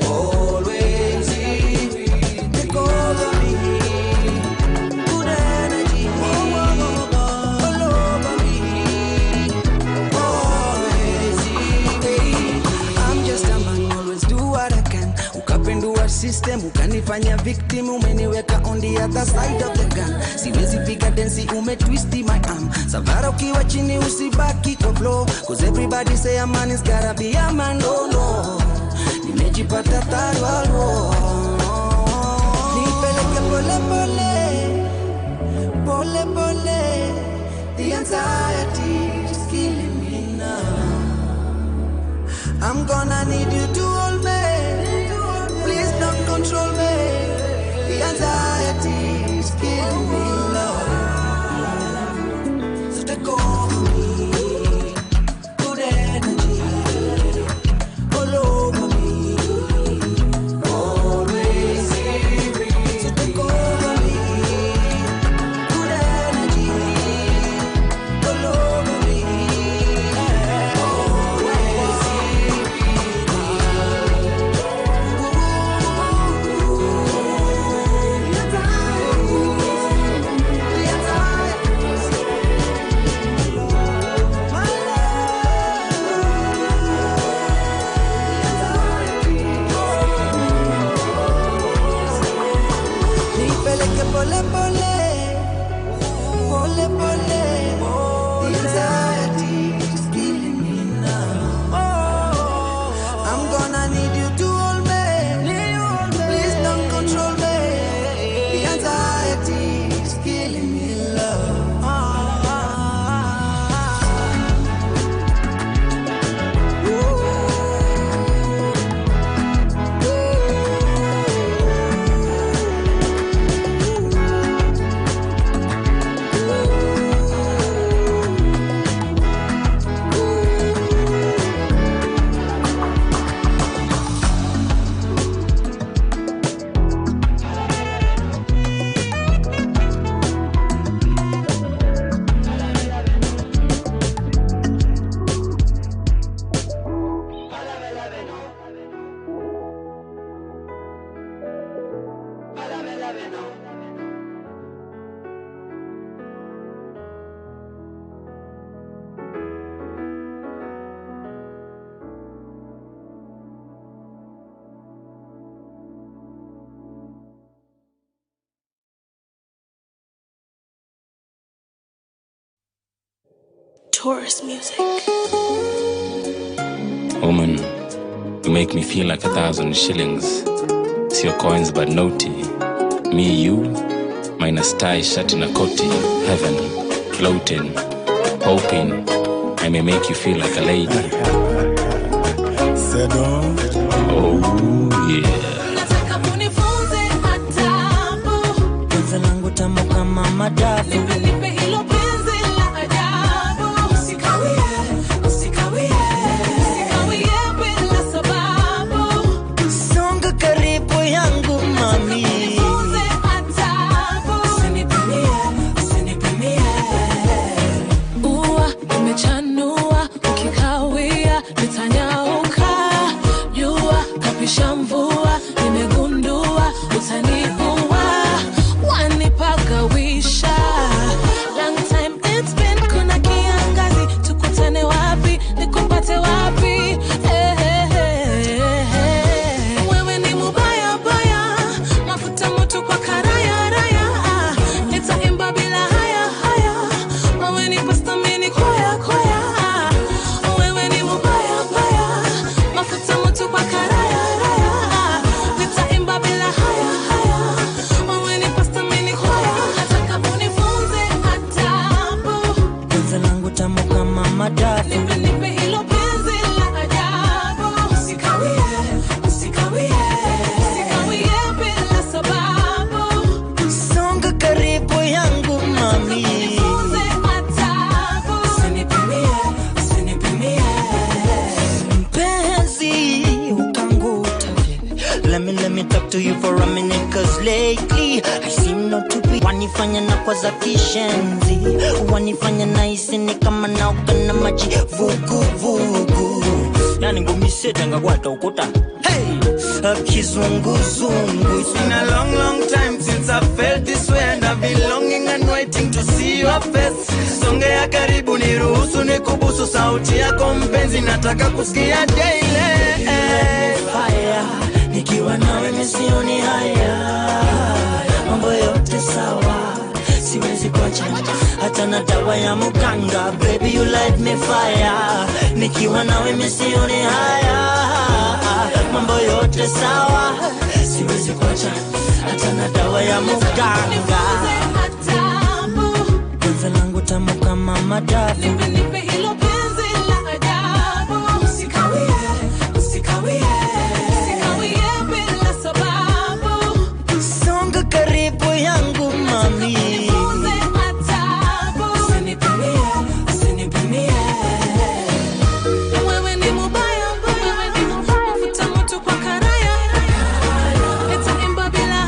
S2: Always take over me. Good energy all over me. Always. I'm just a man, always do what I can. Ukapindua system, ukanifanya victim, umeniweka on the other side of the gun. Siwezi piga densi, umetwisti my arm. Savara ukiwa chini usibaki kwa flow, cause everybody say a man is gotta be a man, no no. Nimejipata tarwalo. Nipeleke pole pole, pole pole. The anxiety is killing me now. I'm gonna need you to hold me. Please don't control me. The anxiety is killing me, love. So take over me. Good energy all over me. Always. So take over me. Good energy all over me. Always. Nipeleke pole pole, pole pole. The anxiety is killing me now. I'm gonna need you to hold me. Please don't control me. The anxiety is killing me, love.
S1: Taurus music.
S11: Woman, you make me feel like 1,000 shillings. See your coins but naughty. Me, you, minus tie, shirt in a coaty. Heaven, floating, hoping I may make you feel like a lady. Oh yeah.
S1: Nataka munifunze adabu.
S2: Penzi langu tamu kama madafu.
S1: Nipe hilo penzi la ajabu. Usikawie, usikawie, usikawie bila sababu.
S2: Songa karibu yangu mami.
S1: Nifunze adabu. Usinipimie, usinipimie. Ua imechanua ukikawia nitanyauka. Jua kapisha mvua nimegundua utaniua. Wanipagawisha. Long time it's been kuna kiangazi. Tukutane wapi, nikupate wapi. Wewe ni mubaya baya. Mafuta moto kwa karaya raya. Nitaimba bila haya haya. Wewe ni pasta mini koya koya. Wewe ni mubaya baya. Mafuta moto kwa karaya raya. Nitaimba bila haya haya. Wewe ni pasta mini koya. Nataka munifunze adabu.
S2: Penzi langu tamu kama madafu.
S1: Nipe hilo penzi la ajabu. Usikawie, usikawie, usikawie bila sababu.
S2: Songa karibu yangu mami.
S1: Nifunze adabu. Usinipimie, usinipimie.
S2: Mpenzi ukanguta vipi? Let me talk to you for a minute, cause lately I seem not to be. Wanifanya na kwa za kishenzi. Wanifanya na isini kama nauka na maji vugu vugu. Yani ngumise tenga kwa ukuta. Hey, kizunguzungu.
S3: It's been a long, long time since I felt this way, and I've been longing and waiting to see your face. Songea karibu niruhusu nikubusu, sauti yako mpenzi nataka kusikia daily.
S2: Fire, nikiwa nawe misioni haya. Mambo yote sawa, siwezi kuacha hata na dawa ya muganga. Baby you light me fire, nikiwa nawe misioni haya. Mambo yote sawa, siwezi kuacha hata na dawa ya muganga.
S1: Adabu.
S2: Penzi langu tamu kama madafu.
S1: Nipe